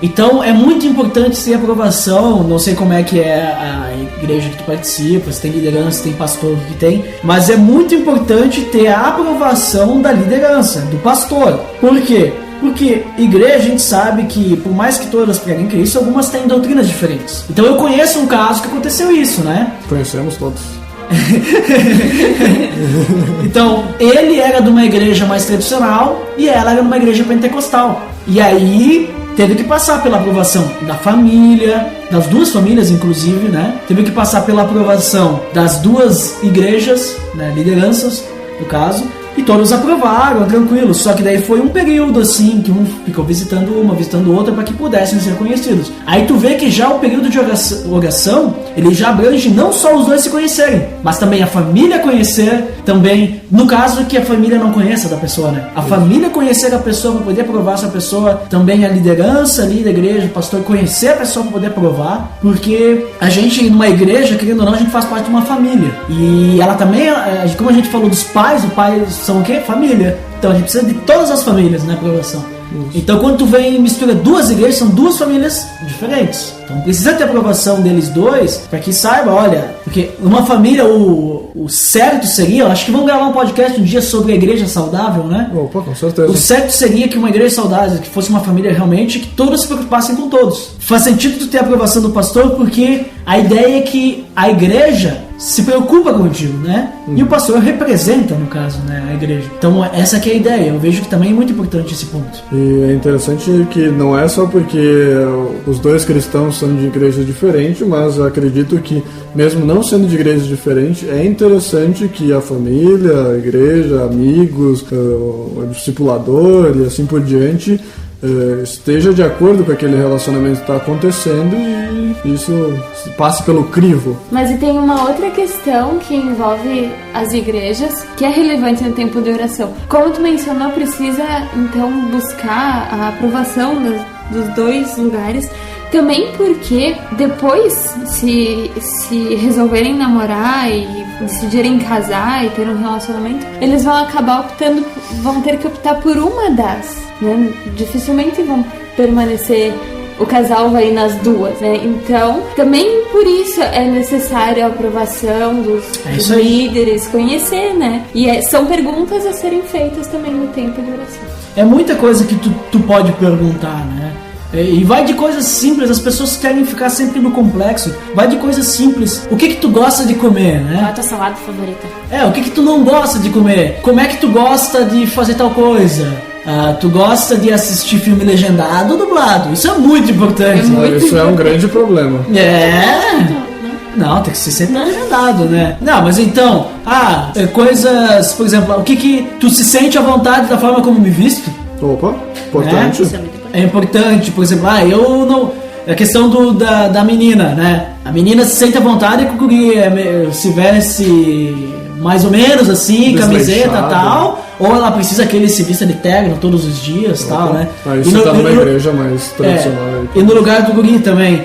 então é muito importante ter aprovação. Não sei como é que é a igreja que tu participa, se tem liderança, se tem pastor, que tem, mas é muito importante ter a aprovação da liderança, do pastor. Por quê? Porque igreja, a gente sabe que, por mais que todas preguem Cristo, algumas têm doutrinas diferentes. Então eu conheço um caso que aconteceu isso, né? Conhecemos todos. Então, ele era de uma igreja mais tradicional e ela era de uma igreja pentecostal. E aí teve que passar pela aprovação da família, das duas famílias inclusive, né? Teve que passar pela aprovação das duas igrejas, né? Lideranças, no caso. E todos aprovaram, tranquilo. Só que daí foi um período assim, que um ficou visitando uma, visitando outra, para que pudessem ser conhecidos. Aí tu vê que já o período de oração, ele já abrange não só os dois se conhecerem, mas também a família conhecer, também, no caso que a família não conheça da pessoa, né? A família conhecer a pessoa para poder aprovar essa pessoa, também a liderança ali da igreja, o pastor conhecer a pessoa para poder aprovar, porque a gente, numa igreja, querendo ou não, a gente faz parte de uma família. E ela também, como a gente falou dos pais, os pais são o quê? Família. Então a gente precisa de todas as famílias na aprovação. Então quando tu vem e mistura duas igrejas, são duas famílias diferentes. Então precisa ter a aprovação deles dois para que saiba, olha, porque uma família, o certo seria, acho que vamos gravar um podcast um dia sobre a igreja saudável, né? Opa, com certeza. O certo seria que uma igreja saudável, que fosse uma família realmente, que todos se preocupassem com todos. Faz sentido tu ter a aprovação do pastor, porque a ideia é que a igreja se preocupa contigo, né? E o pastor representa, no caso, né, a igreja. Então essa que é a ideia. Eu vejo que também é muito importante esse ponto. E é interessante que não é só porque os dois cristãos são de igrejas diferentes, mas acredito que mesmo não sendo de igrejas diferentes, é interessante que a família, a igreja, amigos, o discipulador e assim por diante esteja de acordo com aquele relacionamento que está acontecendo e isso passe pelo crivo. Mas e tem uma outra questão que envolve as igrejas, que é relevante no tempo de oração. Como tu mencionou, precisa então buscar a aprovação dos dois lugares. Também porque depois, se resolverem namorar e decidirem casar e ter um relacionamento, eles vão acabar vão ter que optar por uma das, né? Dificilmente vão permanecer, o casal vai nas duas, né? Então, também por isso é necessária a aprovação dos líderes, conhecer, né? E são perguntas a serem feitas também no tempo de oração. É muita coisa que tu pode perguntar, né? E vai de coisas simples, as pessoas querem ficar sempre no complexo. Vai de coisas simples. O que tu gosta de comer, né? Qual é a tua salada favorita? O que tu não gosta de comer? Como é que tu gosta de fazer tal coisa? Tu gosta de assistir filme legendado ou dublado? Isso é muito importante. Isso é um grande problema. Não, tem que ser sempre legendado, né? Não, mas então, coisas, por exemplo, o que tu se sente à vontade da forma como me visto? Opa, importante. Isso é muito importante. É importante, por exemplo, eu não... A questão da menina, né? A menina se sente à vontade com que se veste mais ou menos assim, camiseta e tal, ou ela precisa que ele se vista de terno todos os dias e tal, né? Isso tá numa igreja mais tradicional. E no lugar do guri também,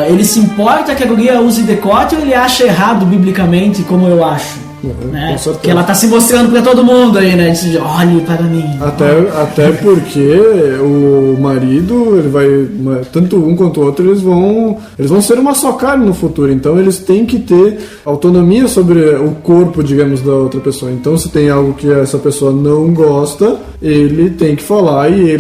ele se importa que a guria use decote ou ele acha errado biblicamente, como eu acho? Né? Que ela tá se mostrando pra todo mundo aí, né? De, olhe para mim. Até porque o marido, ele vai, tanto um quanto o outro, eles vão ser uma só carne no futuro. Então eles têm que ter autonomia sobre o corpo, digamos, da outra pessoa. Então se tem algo que essa pessoa não gosta, ele tem que falar e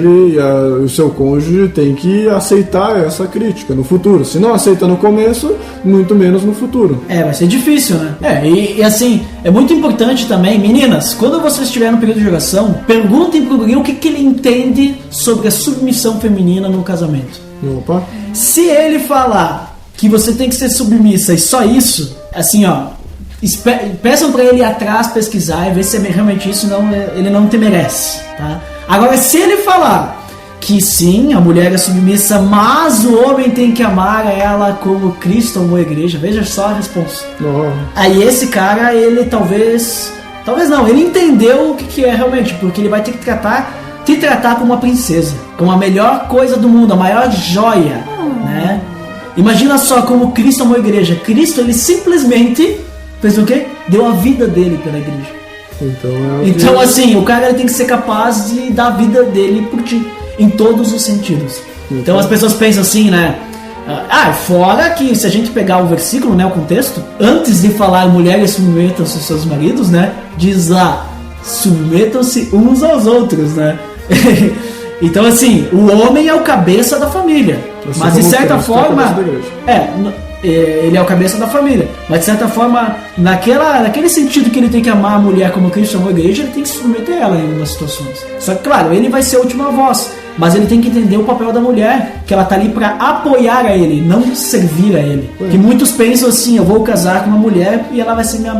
o seu cônjuge tem que aceitar essa crítica no futuro. Se não aceita no começo, muito menos no futuro. Vai ser difícil, né? E assim, é muito importante também, meninas, quando vocês estiverem no período de oração, perguntem pro guri o que ele entende sobre a submissão feminina no casamento. Opa. Se ele falar que você tem que ser submissa e só isso, assim, peçam pra ele ir atrás, pesquisar e ver se é realmente isso, não, ele não te merece, tá? Agora, se ele falar que sim, a mulher é submissa, mas o homem tem que amar ela como Cristo amou a igreja. Veja só a resposta. Oh. Aí esse cara, ele talvez não, ele entendeu o que é realmente, porque ele vai ter que te tratar como uma princesa, como a melhor coisa do mundo, a maior joia, né? Imagina só como Cristo amou a igreja. Cristo, ele simplesmente fez o quê? Deu a vida dele pela igreja. Então assim, o cara, ele tem que ser capaz de dar a vida dele por ti, em todos os sentidos. Então as pessoas pensam assim, né? Fora que se a gente pegar o versículo, né, o contexto, antes de falar mulheres submetam-se aos seus maridos, né, diz lá, submetam-se uns aos outros, né? Então assim, o homem é o cabeça da família, mas de certa forma ele é o cabeça da família, mas de certa forma naquele sentido que ele tem que amar a mulher como Cristo amou a igreja, ele tem que se submeter a ela em algumas situações. Só que claro, ele vai ser a última voz, mas ele tem que entender o papel da mulher, que ela tá ali para apoiar a ele, não servir a ele. Que muitos pensam assim, eu vou casar com uma mulher e ela vai ser minha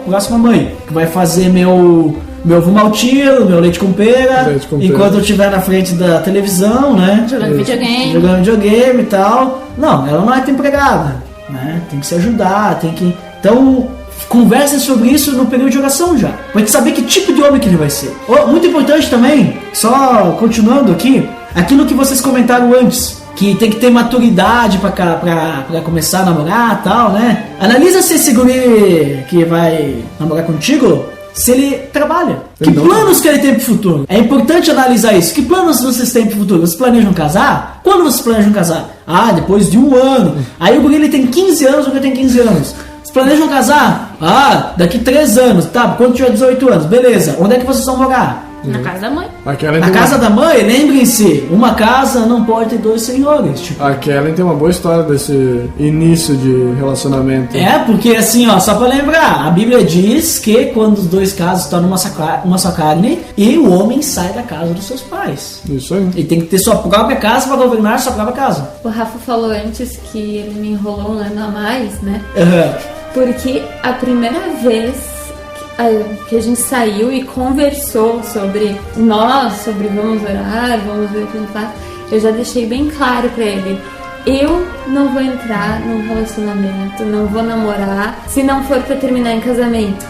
próxima mãe, que vai fazer meu ovo maltino, meu leite com pera, enquanto eu estiver na frente da televisão, né? Jogando videogame e tal. Não, ela não é tua empregada, né? Tem que se ajudar, tem que... Então, conversem sobre isso no período de oração já, pra gente saber que tipo de homem que ele vai ser. Muito importante também, só continuando aqui, aquilo que vocês comentaram antes, que tem que ter maturidade pra começar a namorar e tal, né? Analisa se esse guri que vai namorar contigo, se ele trabalha. Que planos que ele tem pro futuro? É importante analisar isso. Que planos vocês têm pro futuro? Vocês planejam casar? Quando vocês planejam casar? Depois de 1 ano. Aí o guri, ele tem 15 anos, o guri tem 15 anos. Vocês planejam casar? Daqui 3 anos. Tá, quando tiver 18 anos. Beleza. Onde é que vocês vão morar? Na casa da mãe. Na casa da mãe, lembrem-se, uma casa não pode ter 2 senhores. Tipo. A Kellen tem uma boa história desse início de relacionamento. Porque assim, só pra lembrar, a Bíblia diz que quando os 2 casos estão numa só carne, e o homem sai da casa dos seus pais. Isso aí. Ele tem que ter sua própria casa para governar sua própria casa. O Rafa falou antes que ele me enrolou 1 ano a mais, né? Porque a primeira vez que a gente saiu e conversou sobre vamos orar, vamos ver o que a gente faz, eu já deixei bem claro pra ele: eu não vou entrar num relacionamento, não vou namorar se não for pra terminar em casamento.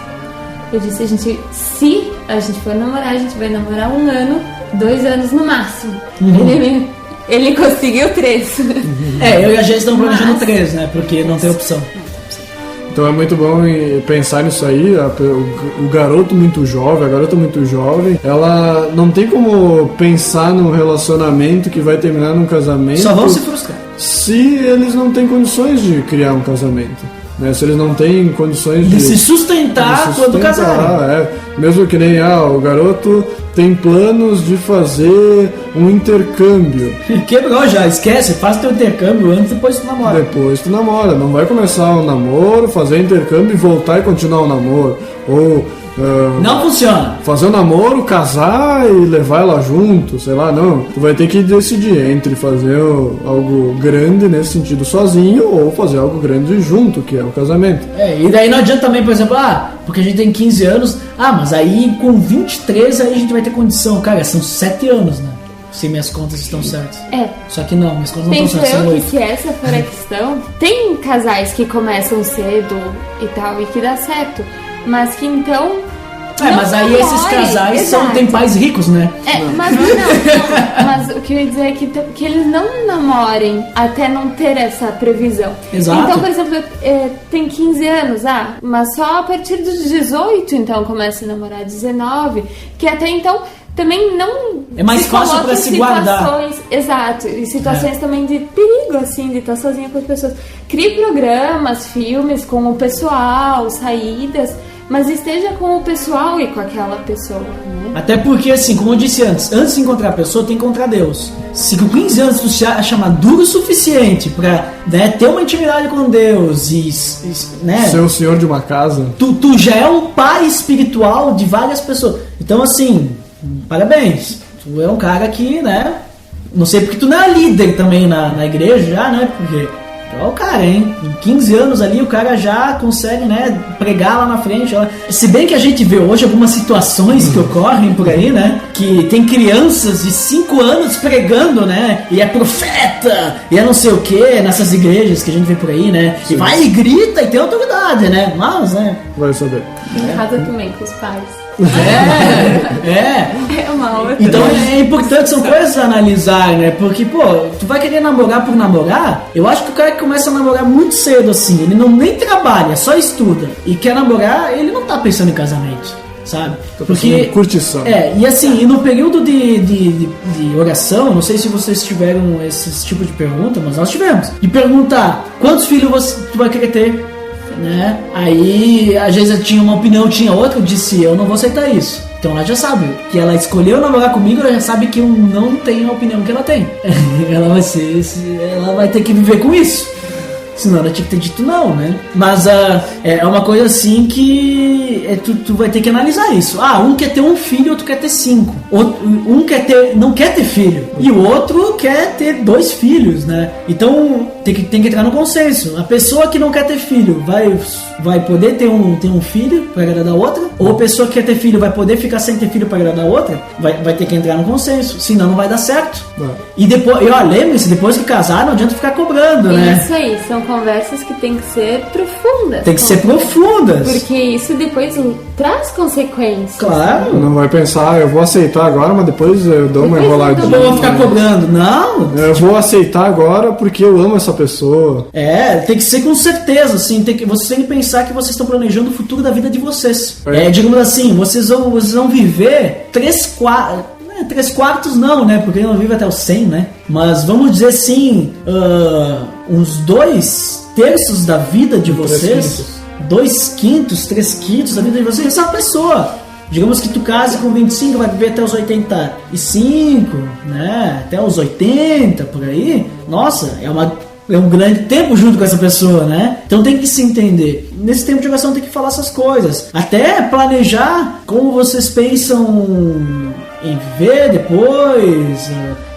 Eu disse, se a gente for namorar, a gente vai namorar 1 ano, 2 anos no máximo. Ele conseguiu 3. Eu e a gente estamos planejando 3, né? Porque não tem opção. Então é muito bom pensar nisso aí. O garoto muito jovem, a garota muito jovem, ela não tem como pensar num relacionamento que vai terminar num casamento. Só vão se frustrar. Se eles não têm condições de criar um casamento, né? Se eles não têm condições de se sustentar quando casar. Mesmo que nem o garoto tem planos de fazer um intercâmbio. Quebrou já, esquece, faz teu intercâmbio antes, depois tu namora. Depois tu namora, não vai começar um namoro, fazer intercâmbio e voltar e continuar o namoro. Ou não funciona. Fazer um namoro, casar e levar ela junto, sei lá, não. Tu vai ter que decidir entre fazer algo grande nesse sentido sozinho ou fazer algo grande junto, que é o casamento. E daí não adianta também, por exemplo, porque a gente tem 15 anos, mas aí com 23 aí a gente vai ter condição. Cara, são 7 anos, né? Se minhas contas estão certas. Só que não, minhas contas não estão certas. Penso eu que se essa for a questão, tem casais que começam cedo e tal, e que dá certo. Mas que então... mas aí namore, esses casais têm pais ricos, né? Mas mas o que eu ia dizer é que eles não namorem até não ter essa previsão. Exato. Então, por exemplo, tem 15 anos, mas só a partir dos 18, então, começa a namorar, 19, que até então... Também não é mais fácil para se guardar. Exato, e situações também de perigo, assim, de estar sozinha com as pessoas. Crie programas, filmes com o pessoal, saídas, mas esteja com o pessoal e com aquela pessoa, né? Até porque, assim, como eu disse antes de encontrar a pessoa, tem que encontrar Deus. Se com 15 anos tu se acha maduro o suficiente pra ter uma intimidade com Deus e ser o senhor de uma casa, tu já é um pai espiritual de várias pessoas. Então, assim... Parabéns, tu é um cara que, né? Não sei porque tu não é líder também na igreja já, né? Porque Olha o cara, hein? Em 15 anos ali, o cara já consegue, né, pregar lá na frente. Ó. Se bem que a gente vê hoje algumas situações que ocorrem por aí, né? Que tem crianças de 5 anos pregando, né? E é profeta, e é não sei o que, nessas igrejas que a gente vê por aí, né? Sim. E vai e grita e tem autoridade, né? Mas, né? Vai saber. Em casa também, com os pais. É É uma outra. Então é importante, são coisas a analisar, né? Porque, pô, tu vai querer namorar por namorar? Eu acho que o cara que começa a namorar muito cedo, assim, ele não nem trabalha, só estuda e quer namorar, ele não tá pensando em casamento, sabe? Tá pensando em curtição. E assim, e no período de oração, não sei se vocês tiveram esse tipo de pergunta, mas nós tivemos. De perguntar, quantos filhos tu vai querer ter? Né? Aí, às vezes eu tinha uma opinião, tinha outra, eu disse, eu não vou aceitar isso. Então ela já sabe que ela escolheu namorar comigo, ela já sabe que eu não tenho a opinião que ela tem. Ela vai ter que viver com isso. Senão ela tinha que ter dito não, né? Mas é uma coisa assim que tu vai ter que analisar isso. Um quer ter um filho, outro quer ter 5. Um não quer ter filho. E o outro quer ter 2 filhos, né? Então tem que entrar no consenso. A pessoa que não quer ter filho vai poder ter um filho para agradar a outra? Ou a pessoa que quer ter filho vai poder ficar sem ter filho para agradar a outra? Vai ter que entrar no consenso. Senão não vai dar certo. E depois, lembre-se, depois que casar, não adianta ficar cobrando, né? Isso aí, são conversas que tem que ser profundas. Tem que ser profundas. Porque isso depois traz consequências. Claro. Não vai pensar, eu vou aceitar agora, mas depois eu dou uma enroladinha. Eu vou ficar cobrando. Não. Eu vou aceitar agora porque eu amo essa pessoa. Tem que ser com certeza, assim. Vocês têm que pensar que vocês estão planejando o futuro da vida de vocês. É. Digamos assim, vocês vão viver 3/4 não, né? Porque eu não vivo até os 100, né? Mas vamos dizer assim, uns 2/3 da vida de vocês, 2/5, 3/5 da vida de vocês, essa pessoa. Digamos que tu case com 25, vai viver até os 85, né? Até os 80, por aí. Nossa, é um grande tempo junto com essa pessoa, né? Então tem que se entender. Nesse tempo de oração tem que falar essas coisas. Até planejar como vocês pensam em viver depois.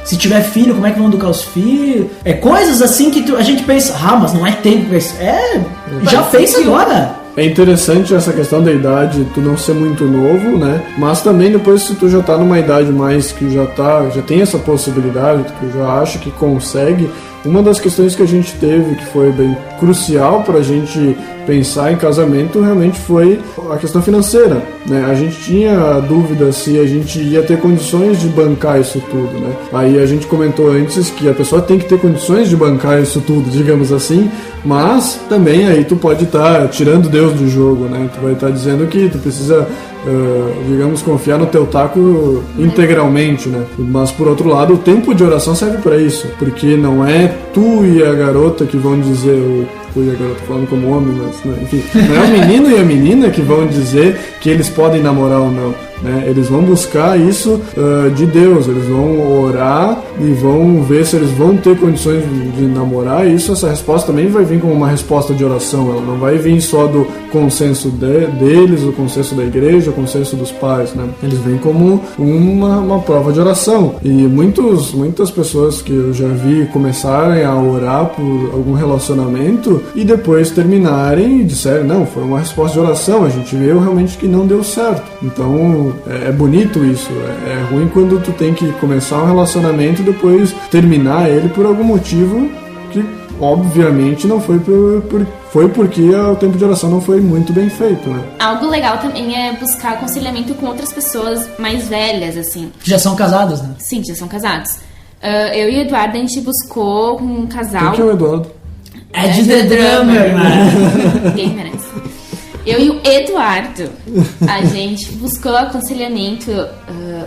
Se tiver filho, como é que vão educar os filhos. Coisas assim que a gente pensa, mas não é tempo pra isso. Já fez agora. É interessante essa questão da idade, tu não ser muito novo, né? Mas também depois se tu já tá numa idade mais que já tem essa possibilidade, que tu já acha que consegue. Uma das questões que a gente teve, que foi bem crucial pra gente pensar em casamento, realmente foi a questão financeira, né? A gente tinha dúvida se a gente ia ter condições de bancar isso tudo, né? Aí a gente comentou antes que a pessoa tem que ter condições de bancar isso tudo, digamos assim, mas também aí tu pode estar tirando Deus do jogo, né? Tu vai estar dizendo que tu precisa, digamos, confiar no teu taco integralmente, né? Mas por outro lado, o tempo de oração serve para isso, porque não é tu e a garota que vão dizer tu e a garota, falando como homem, mas né, enfim, não é o menino e a menina que vão dizer que eles podem namorar ou não, né? Eles vão buscar isso de Deus, eles vão orar e vão ver se eles vão ter condições de namorar, e essa resposta também vai vir como uma resposta de oração, ela não vai vir só do consenso deles, o consenso da igreja, o consenso dos pais, né? Eles vêm como uma prova de oração, e muitas pessoas que eu já vi começarem a orar por algum relacionamento e depois terminarem e disserem, não, foi uma resposta de oração, a gente viu realmente que não deu certo. Então é bonito isso, é ruim quando tu tem que começar um relacionamento e depois terminar ele por algum motivo que obviamente não foi porque o tempo de oração não foi muito bem feito, né? Algo legal também é buscar aconselhamento com outras pessoas mais velhas, assim. Já são casadas, né? Sim, já são casados. Eu e o Eduardo, a gente buscou um casal... Quem que é o Eduardo? De The Drummer, né? Ninguém merece. Eu e o Eduardo, a gente buscou aconselhamento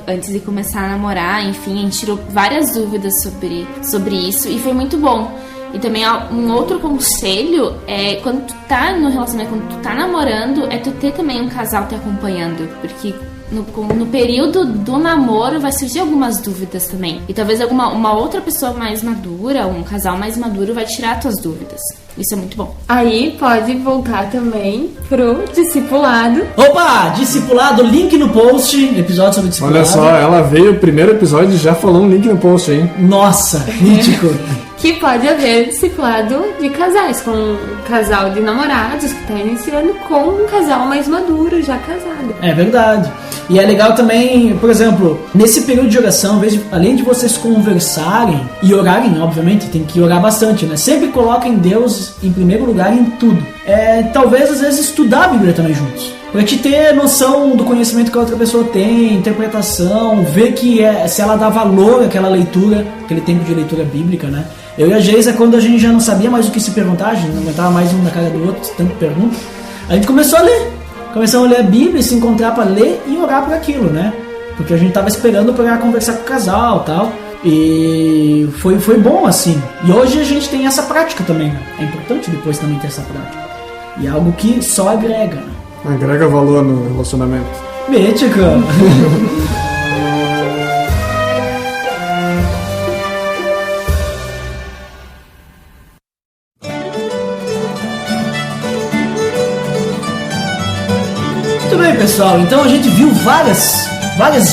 antes de começar a namorar, enfim, a gente tirou várias dúvidas sobre isso e foi muito bom. E também um outro conselho é quando tu tá no relacionamento, quando tu tá namorando, é tu ter também um casal te acompanhando, porque no período do namoro vai surgir algumas dúvidas também. E talvez uma outra pessoa mais madura, um casal mais maduro vai tirar tuas dúvidas. Isso é muito bom. Aí pode voltar também pro discipulado. Opa! Discipulado, link no post, episódio sobre discipulado. Olha só, ela veio o primeiro episódio e já falou um link no post, hein? Nossa, mítico. que pode haver discipulado de casais, com um casal de namorados que está iniciando com um casal mais maduro, já casado. É verdade. E é legal também, por exemplo, nesse período de oração, além de vocês conversarem e orarem, obviamente, tem que orar bastante, né? Sempre coloquem Deus em primeiro lugar em tudo. Talvez, às vezes, estudar a Bíblia também juntos. Pra te ter noção do conhecimento que a outra pessoa tem, interpretação, ver se ela dá valor àquela leitura, aquele tempo de leitura bíblica, né? Eu e a Geisa, quando a gente já não sabia mais o que se perguntar, a gente não aguentava mais um na cara do outro, tanto pergunta, a gente começou a ler. Começamos a ler a Bíblia e se encontrar para ler e orar por aquilo, né? Porque a gente tava esperando para conversar com o casal e tal. E foi bom assim. E hoje a gente tem essa prática também, né? É importante depois também ter essa prática. E é algo que só agrega, né? Agrega valor no relacionamento. Mítica! Muito bem, pessoal. Então a gente viu várias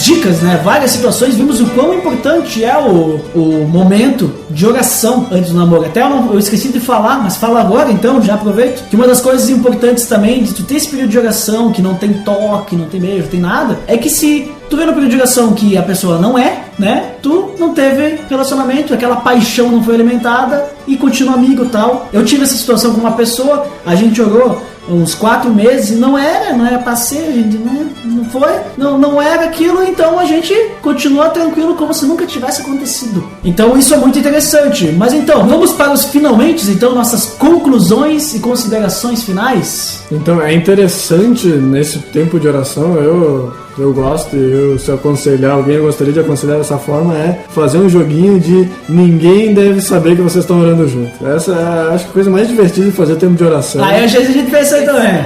dicas, né? Várias situações. Vimos o quão importante é o momento de oração antes do namoro. Até eu esqueci de falar, mas falo agora então, já aproveito. Que uma das coisas importantes também de tu ter esse período de oração, que não tem toque, não tem beijo, não tem nada, é que se tu vê no período de oração que a pessoa não é, né? Tu não teve relacionamento, aquela paixão não foi alimentada e continua amigo e tal. Eu tive essa situação com uma pessoa, a gente orou uns 4 meses e não era pra ser, gente, não foi, não era aquilo, então a gente continua tranquilo como se nunca tivesse acontecido. Então isso é muito interessante. Mas então, vamos para os finalmente, então, nossas conclusões e considerações finais. Então é interessante nesse tempo de oração, eu gosto, se eu aconselhar alguém, eu gostaria de aconselhar dessa forma, é fazer um joguinho de ninguém deve saber que vocês estão orando junto. Essa é, acho que a coisa mais divertida de fazer tempo de oração. Aí às vezes a gente pensa aí também.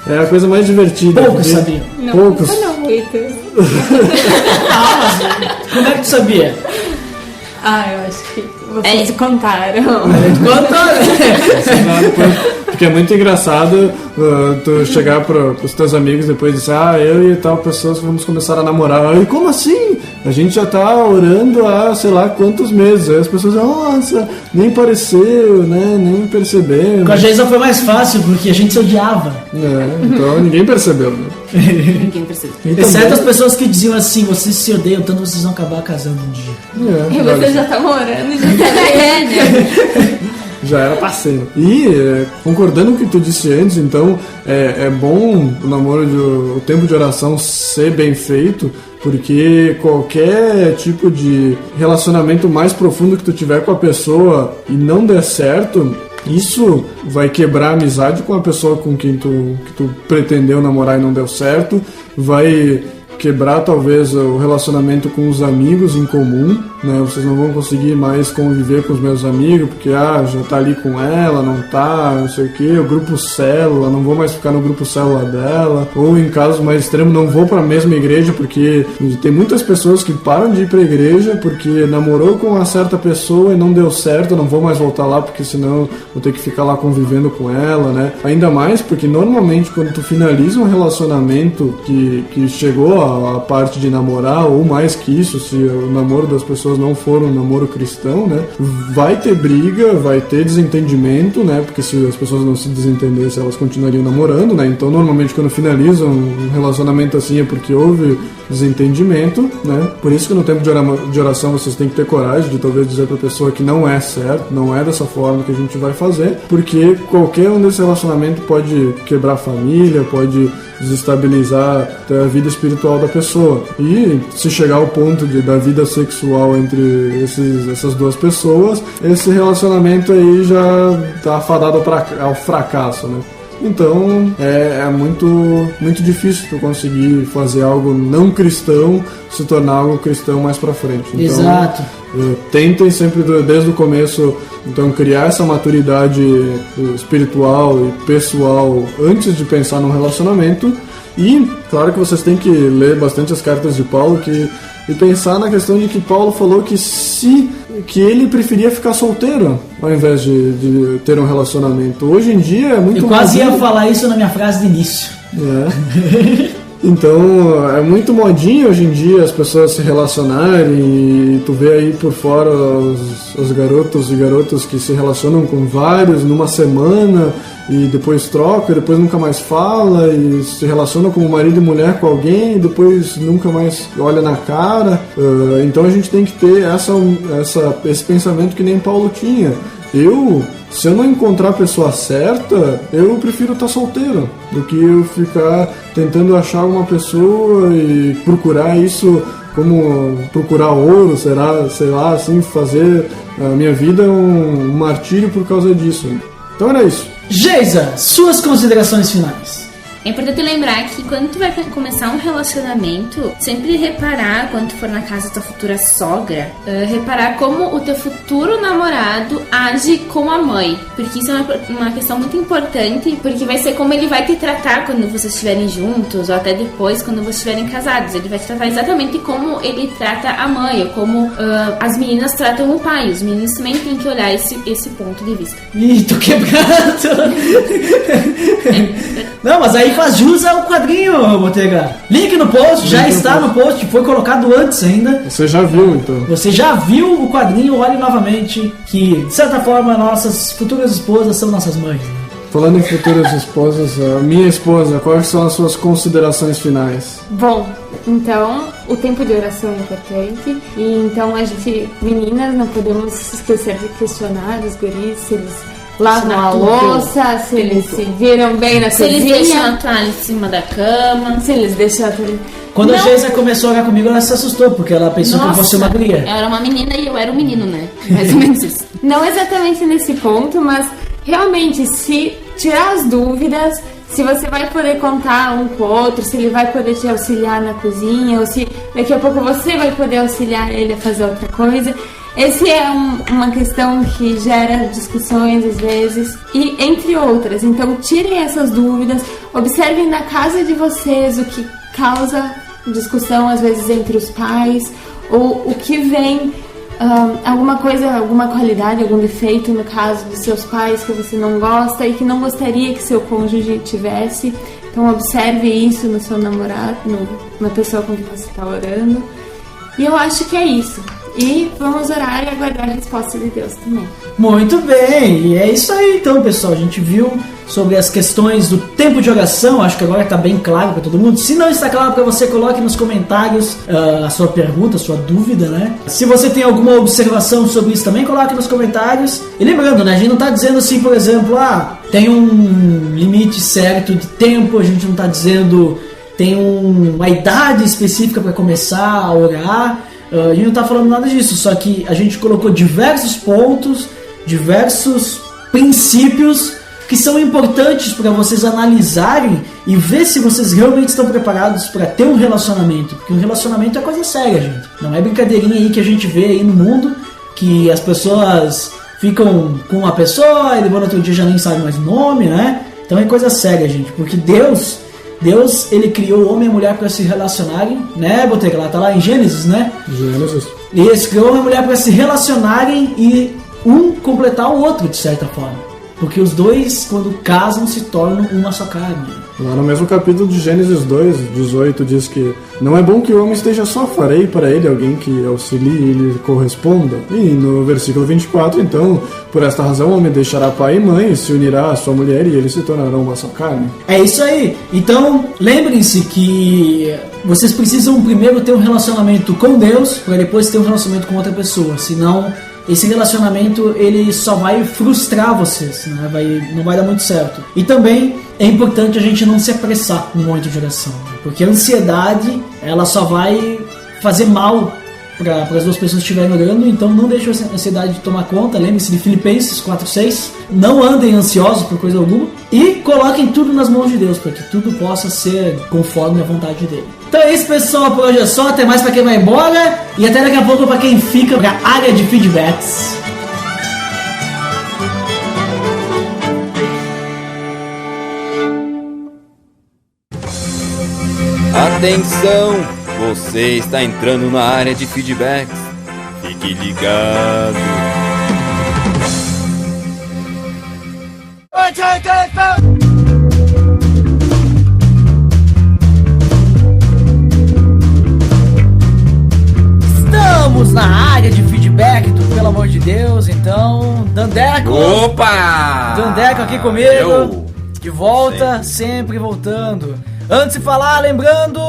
É a coisa mais divertida. Poucos sabiam. Poucos. Não, muitos. Como é que tu sabia? Eu acho que vocês contaram. Contou, né? Porque é muito engraçado tu chegar pros teus amigos depois e dizer, eu e tal pessoa vamos começar a namorar. E como assim? A gente já tá orando há sei lá quantos meses. Aí as pessoas dizem, nossa, nem pareceu, né? Nem percebemos. Com a Geisa foi mais fácil, porque a gente se odiava. Então ninguém percebeu, né? Ninguém percebeu. Exceto as pessoas que diziam assim, vocês se odeiam, tanto vocês vão acabar casando um dia. E vocês já estão orando, já né? Já era parceiro. E concordando com o que tu disse antes, então é bom o namoro, o tempo de oração ser bem feito, porque qualquer tipo de relacionamento mais profundo que tu tiver com a pessoa e não der certo, isso vai quebrar a amizade com a pessoa com quem que tu pretendeu namorar e não deu certo, vai quebrar talvez o relacionamento com os amigos em comum, né? Vocês não vão conseguir mais conviver com os meus amigos, porque já tá ali com ela, não tá, não sei o que, o grupo célula, não vou mais ficar no grupo célula dela, ou em casos mais extremos, não vou pra mesma igreja, porque tem muitas pessoas que param de ir pra igreja porque namorou com uma certa pessoa e não deu certo, não vou mais voltar lá porque senão vou ter que ficar lá convivendo com ela, né? Ainda mais porque normalmente quando tu finaliza um relacionamento que chegou a parte de namorar, ou mais que isso, se o namoro das pessoas não for um namoro cristão, né, vai ter briga, vai ter desentendimento, né, porque se as pessoas não se desentendessem, elas continuariam namorando, né, então normalmente quando finalizam um relacionamento assim é porque houve desentendimento, né, por isso que no tempo de oração vocês têm que ter coragem de talvez dizer pra pessoa que não é certo, não é dessa forma que a gente vai fazer, porque qualquer um desses relacionamentos pode quebrar a família, pode desestabilizar a vida espiritual da pessoa. E se chegar ao ponto da vida sexual entre essas duas pessoas, esse relacionamento aí já tá afadado ao fracasso, né? Então é muito, muito difícil tu conseguir fazer algo não cristão se tornar algo cristão mais pra frente. Então, exato. Tentem sempre desde o começo então criar essa maturidade espiritual e pessoal antes de pensar num relacionamento. E claro que vocês têm que ler bastante as cartas de Paulo e pensar na questão de que Paulo falou que ele preferia ficar solteiro ao invés de ter um relacionamento. Hoje em dia é muito mais... Eu quase ia falar isso na minha frase de início. Então é muito modinha hoje em dia as pessoas se relacionarem, e tu vê aí por fora os garotos e garotas que se relacionam com vários numa semana e depois troca, depois nunca mais fala, e se relaciona como marido e mulher com alguém e depois nunca mais olha na cara. Então a gente tem que ter esse pensamento que nem Paulo tinha. Se eu não encontrar a pessoa certa, eu prefiro estar solteiro do que eu ficar tentando achar uma pessoa e procurar isso como procurar ouro, sei lá, assim, fazer a minha vida um martírio por causa disso. Então era isso. Geisa, suas considerações finais. É importante lembrar que quando tu vai começar um relacionamento, sempre reparar, quando tu for na casa da tua futura sogra, reparar como o teu futuro namorado age com a mãe. Porque isso é uma questão muito importante, porque vai ser como ele vai te tratar quando vocês estiverem juntos, ou até depois, quando vocês estiverem casados. Ele vai te tratar exatamente como ele trata a mãe, ou como as meninas tratam o pai. Os meninos também têm que olhar esse ponto de vista. Ih, tô quebrado! Não, mas aí faz jus ao quadrinho, Botega. Link no post, já está no post, foi colocado antes ainda. Você já viu, então. Você já viu o quadrinho, olhe novamente, que, de certa forma, nossas futuras esposas são nossas mães. Né? Falando em futuras esposas, a minha esposa, quais são as suas considerações finais? Bom, então, o tempo de oração é importante. E então a gente, meninas, não podemos esquecer de questionar os guris se eles lavam a louça, se eles se viram bem na cozinha. Se eles deixam a toalha em cima da cama. Se eles deixam a toalha... Quando a Geisa começou a olhar comigo, ela se assustou, porque ela pensou que eu fosse uma guria. Eu era uma menina e eu era um menino, né? Mais ou menos isso. Não exatamente nesse ponto, mas realmente, se tirar as dúvidas, se você vai poder contar um com o outro, se ele vai poder te auxiliar na cozinha, ou se daqui a pouco você vai poder auxiliar ele a fazer outra coisa. Esse é uma questão que gera discussões às vezes, e entre outras. Então tirem essas dúvidas, observem na casa de vocês o que causa discussão às vezes entre os pais, ou o que vem, alguma coisa, alguma qualidade, algum defeito no caso dos seus pais que você não gosta e que não gostaria que seu cônjuge tivesse. Então observe isso no seu namorado, na pessoa com quem você está orando. E eu acho que é isso. E vamos orar e aguardar a resposta de Deus também. Muito bem, e é isso aí então, pessoal. A gente viu sobre as questões do tempo de oração. Acho que agora está bem claro para todo mundo. Se não está claro para você, coloque nos comentários a sua pergunta, a sua dúvida, né? Se você tem alguma observação sobre isso também, coloque nos comentários. E lembrando, né, a gente não está dizendo assim, por exemplo, tem um limite certo de tempo. A gente não está dizendo tem uma idade específica para começar a orar. A gente não está falando nada disso, só que a gente colocou diversos pontos, diversos princípios que são importantes para vocês analisarem e ver se vocês realmente estão preparados para ter um relacionamento, porque um relacionamento é coisa séria, gente. Não é brincadeirinha aí que a gente vê aí no mundo, que as pessoas ficam com uma pessoa e depois no outro dia já nem sabem mais o nome, né? Então é coisa séria, gente, porque Deus, ele criou o homem e a mulher para se relacionarem, né, Botega? Ela tá lá em Gênesis, né? Gênesis. E ele criou o homem e a mulher para se relacionarem e um completar o outro, de certa forma. Porque os dois, quando casam, se tornam uma só carne. Lá no mesmo capítulo de Gênesis 2, 18, diz que não é bom que o homem esteja só, farei para ele alguém que auxilie e lhe corresponda. E no versículo 24, então, por esta razão o homem deixará pai e mãe, se unirá à sua mulher e eles se tornarão uma só carne. É isso aí. Então, lembrem-se que vocês precisam primeiro ter um relacionamento com Deus, para depois ter um relacionamento com outra pessoa. Senão, esse relacionamento ele só vai frustrar vocês, né? Não vai dar muito certo. E também é importante a gente não se apressar no momento de oração, né? Porque a ansiedade ela só vai fazer mal para as duas pessoas que estiverem orando. Então não deixe a ansiedade tomar conta. Lembre-se de Filipenses 4:6. Não andem ansiosos por coisa alguma e coloquem tudo nas mãos de Deus, para que tudo possa ser conforme a vontade dele. Então é isso, pessoal, por hoje é só. Até mais para quem vai embora e até daqui a pouco para quem fica para a área de feedbacks. Atenção, você está entrando na área de feedbacks. Fique ligado. estamos na área de feedback do Pelo Amor de Deus, então, Dandeco. Opa! Dandeco aqui comigo, de volta, sempre voltando. Antes de falar, lembrando,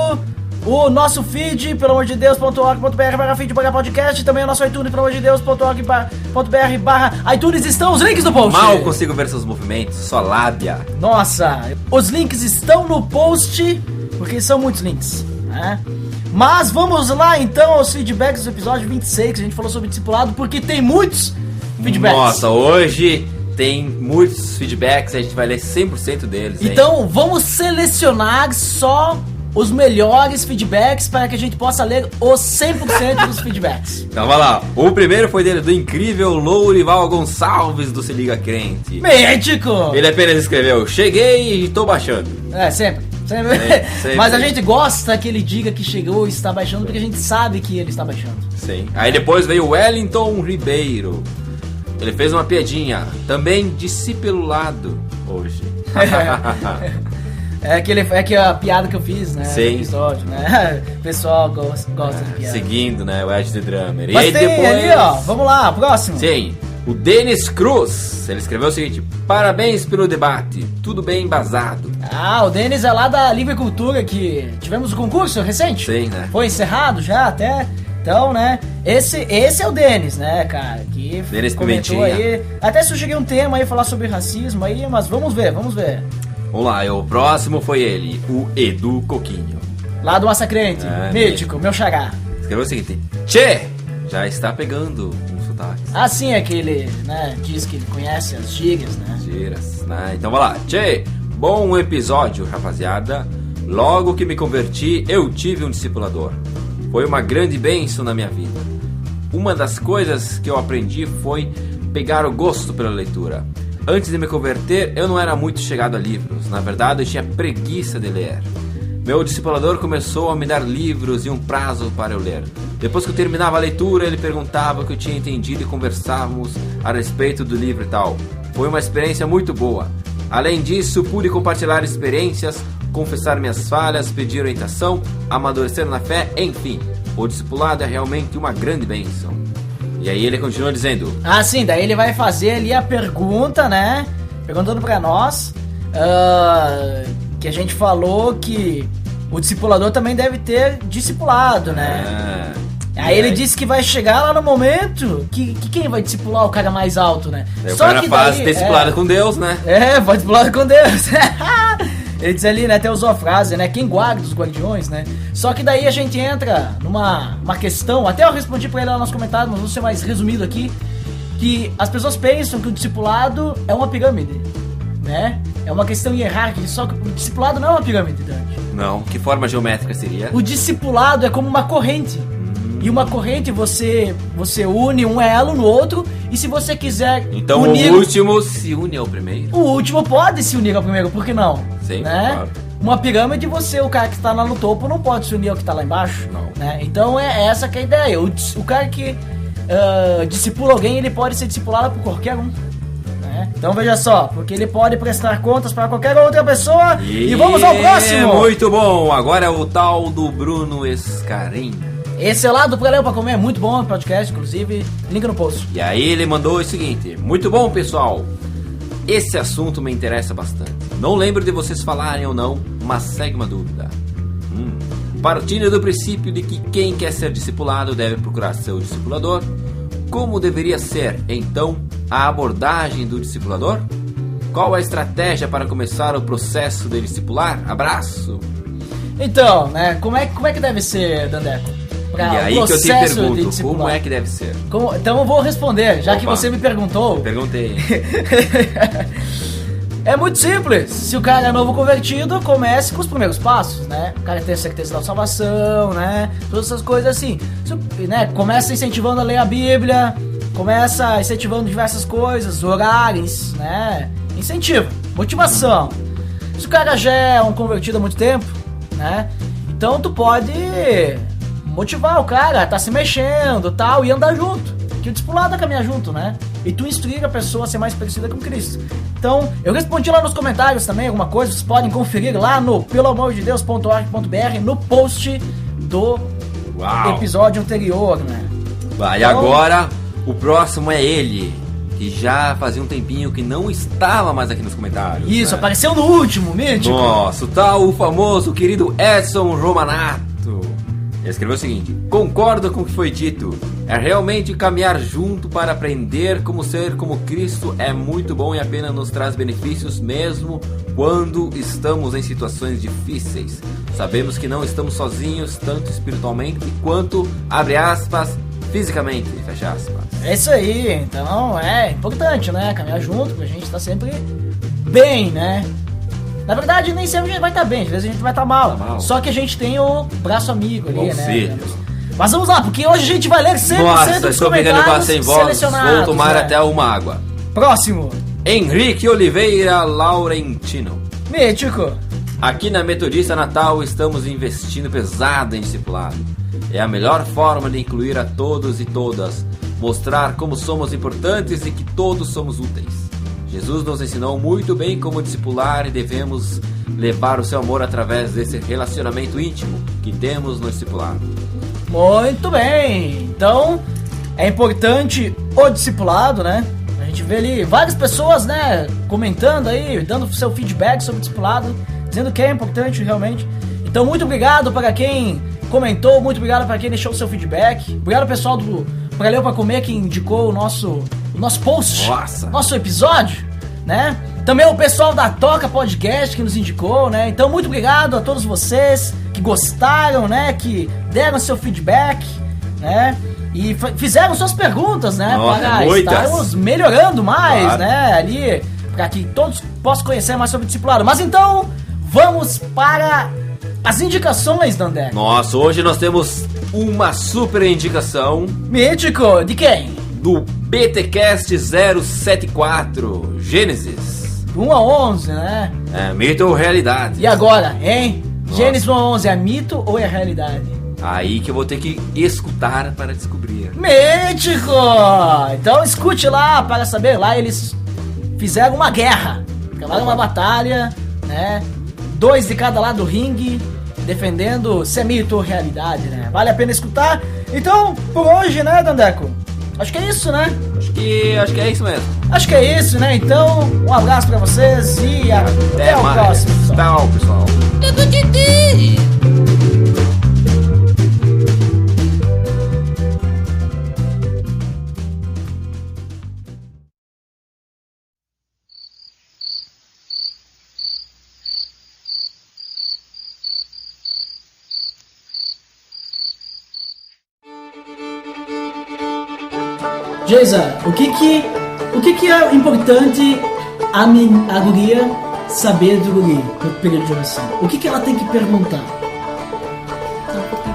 o nosso feed, pelo amor de Deus.org.br/feed/podcast, também o nosso iTunes, pelo amor de Deus.org.br/iTunes, estão os links no post. Mal consigo ver seus movimentos, sua lábia. Nossa, os links estão no post, porque são muitos links, né? Mas vamos lá então aos feedbacks do episódio 26, que a gente falou sobre discipulado, porque tem muitos feedbacks. Nossa, hoje tem muitos feedbacks, a gente vai ler 100% deles. Então vamos selecionar só os melhores feedbacks para que a gente possa ler os 100% dos feedbacks. Então vai lá, o primeiro foi dele, do incrível Lourival Gonçalves do Se Liga Crente. Médico! Ele apenas escreveu, cheguei e tô baixando. Sempre. Sempre. Mas a gente gosta que ele diga que chegou e está baixando, porque a gente sabe que ele está baixando. Sim. Aí depois veio o Wellington Ribeiro. Ele fez uma piadinha, também discipulado hoje. É que a piada que eu fiz, né? Sim. No episódio, né? O pessoal gosta de piada. Seguindo, né? O Ed The Drummer. Mas e aí tem depois... ali, ó. Vamos lá, próximo. Sim. O Denis Cruz. Ele escreveu o seguinte: parabéns pelo debate. Tudo bem embasado. Ah, o Denis é lá da Livre Cultura, que tivemos o concurso recente. Sim, né? Foi encerrado já até. Então, né? Esse é o Denis, né, cara? Que Denis comentou Pimentinha. aí. Até sugeri um tema aí, falar sobre racismo aí, mas vamos ver. Vamos lá, e o próximo foi ele, o Edu Coquinho. Lá do Massacrente, mítico, meu xará. Escreveu o seguinte: Tchê, já está pegando um sotaque. Ah, sim, é que ele, né, diz que ele conhece as gírias, né? Giras, né? Então vai lá. Tchê, bom episódio, rapaziada. Logo que me converti, eu tive um discipulador. Foi uma grande bênção na minha vida. Uma das coisas que eu aprendi foi pegar o gosto pela leitura. Antes de me converter, eu não era muito chegado a livros. Na verdade, eu tinha preguiça de ler. Meu discipulador começou a me dar livros e um prazo para eu ler. Depois que eu terminava a leitura, ele perguntava o que eu tinha entendido e conversávamos a respeito do livro e tal. Foi uma experiência muito boa. Além disso, pude compartilhar experiências, confessar minhas falhas, pedir orientação, amadurecer na fé, enfim. O discipulado é realmente uma grande bênção. E aí ele continua dizendo... Ah, sim, daí ele vai fazer ali a pergunta, né? Perguntando pra nós... que a gente falou que o discipulador também deve ter discipulado, né? Aí ele disse que vai chegar lá no momento que quem vai discipular o cara mais alto, né? Só que faz discipulado com Deus, né? Vai discipulado com Deus. Ele diz ali, né, até usou a frase, né, quem guarda os guardiões, né? Só que daí a gente entra numa questão, até eu respondi pra ele lá nos comentários, mas vou ser mais resumido aqui, que as pessoas pensam que o discipulado é uma pirâmide, né? É uma questão hierárquica, só que o discipulado não é uma pirâmide, Dante. Não, que forma geométrica seria? O discipulado é como uma corrente. E uma corrente você une um elo no outro, e se você quiser então unir... o último se une ao primeiro? O último pode se unir ao primeiro, por que não? Sim, né? Claro. Uma pirâmide, o cara que está lá no topo não pode se unir ao que está lá embaixo. Não. Né? Então é essa que é a ideia. O cara que discipula alguém, ele pode ser discipulado por qualquer um. Né? Então veja só, porque ele pode prestar contas para qualquer outra pessoa. E vamos ao próximo! Muito bom! Agora é o tal do Bruno Escarim. Esse é lá do Pra Ler ou Pra Comer, muito bom o podcast, inclusive, link no post. E aí ele mandou o seguinte: muito bom, pessoal, esse assunto me interessa bastante. Não lembro de vocês falarem ou não, mas segue uma dúvida. Partindo do princípio de que quem quer ser discipulado deve procurar seu discipulador, como deveria ser, então, a abordagem do discipulador? Qual a estratégia para começar o processo de discipular? Abraço! Então, né, como é que deve ser, Dandeco? E aí que eu te pergunto, como é que deve ser? Então eu vou responder, já que você me perguntou. Perguntei. É muito simples. Se o cara é novo convertido, comece com os primeiros passos, né? O cara tem a certeza da salvação, né? Todas essas coisas assim. Né? Começa incentivando a ler a Bíblia, começa incentivando diversas coisas, horários, né? Incentivo, motivação. Se o cara já é um convertido há muito tempo, né? Então tu pode motivar o cara, tá se mexendo, tal, e andar junto. Que o discipulado é caminhar junto, né? E tu instruir a pessoa a ser mais parecida com Cristo. Então, eu respondi lá nos comentários também alguma coisa, vocês podem conferir lá no peloamordedeus.org.br no post do episódio anterior, né? Vai, e agora o próximo é ele, que já fazia um tempinho que não estava mais aqui nos comentários. Isso, né? apareceu no último, mítico. Nossa, o famoso querido Edson Romanato. Ele escreveu o seguinte: concordo com o que foi dito. É realmente caminhar junto para aprender como ser como Cristo é muito bom e apenas nos traz benefícios mesmo quando estamos em situações difíceis. Sabemos que não estamos sozinhos, tanto espiritualmente quanto, abre aspas, fisicamente, fecha aspas. É isso aí, então é importante, né? Caminhar junto, pra gente estar sempre bem, né? Na verdade, nem sempre a gente vai estar bem, às vezes a gente vai estar mal. Só que a gente tem o braço amigo ali, né? Mas vamos lá, porque hoje a gente vai ler 100% Nossa, dos estou ficando comentários sem voz, selecionados. vou tomar né? até uma água. Próximo. Henrique Oliveira Laurentino. Mítico. Aqui na Metodista Natal estamos investindo pesado em discipulado. É a melhor forma de incluir a todos e todas, mostrar como somos importantes e que todos somos úteis. Jesus nos ensinou muito bem como discipular e devemos levar o seu amor através desse relacionamento íntimo que temos no discipulado. Muito bem. Então, é importante o discipulado, né? A gente vê ali várias pessoas, né, comentando aí, dando seu feedback sobre o discipulado, dizendo que é importante realmente. Então, muito obrigado para quem comentou, muito obrigado para quem deixou o seu feedback. Obrigado, pessoal do Galeu para Comer, que indicou o nosso post, nosso episódio, né? Também o pessoal da Toca Podcast que nos indicou, né? Então, muito obrigado a todos vocês que gostaram, né? Que deram seu feedback, né? E fizeram suas perguntas, né? Nossa, para estarmos melhorando mais, claro, né? Ali, para que todos possam conhecer mais sobre o discipulado. Mas então, vamos para as indicações, Dandé. Nossa, hoje nós temos uma super indicação. Mítico, de quem? Do BTcast 074, Gênesis 1 a 11, né? É, mito ou realidade? E agora, hein? Nossa. Gênesis 1 a 11 é mito ou é realidade? Aí que eu vou ter que escutar para descobrir. Mítico! Então escute lá para saber. Lá eles fizeram uma guerra, travaram uma batalha, né? 2 de cada lado do ringue, defendendo se é mito ou realidade, né? Vale a pena escutar. Então, por hoje, né, Dandeco? Acho que é isso, né? Acho que é isso mesmo. Acho que é isso, né? Então, um abraço pra vocês e até o próximo. Tchau, pessoal. Tudo de ti. Geisa, o que é importante a guria saber do guri no período de oração? O que ela tem que perguntar?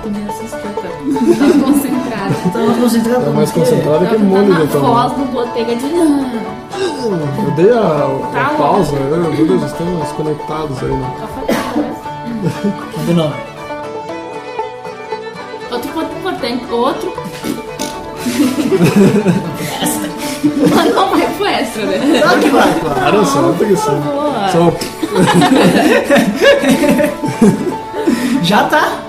Tu me assustou, tava concentrada. Tava concentrada? Tá mais concentrada que um monte de então. A voz no botega de... Eu dei a pausa, né? Meu Deus, estamos conectados aí, né? De novo. Outro ponto importante, mas não vai pro extra, né? Claro que vai, claro, só tem que ser. Já tá.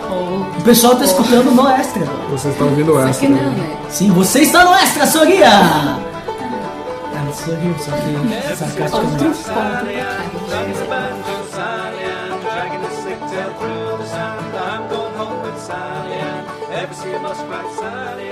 O pessoal tá escutando no extra. Vocês estão ouvindo o extra. Só que não, né? Sim, você está no extra, Soria! Ela sorriu, só que sarcasticamente. Ever see a muskrat, Sally?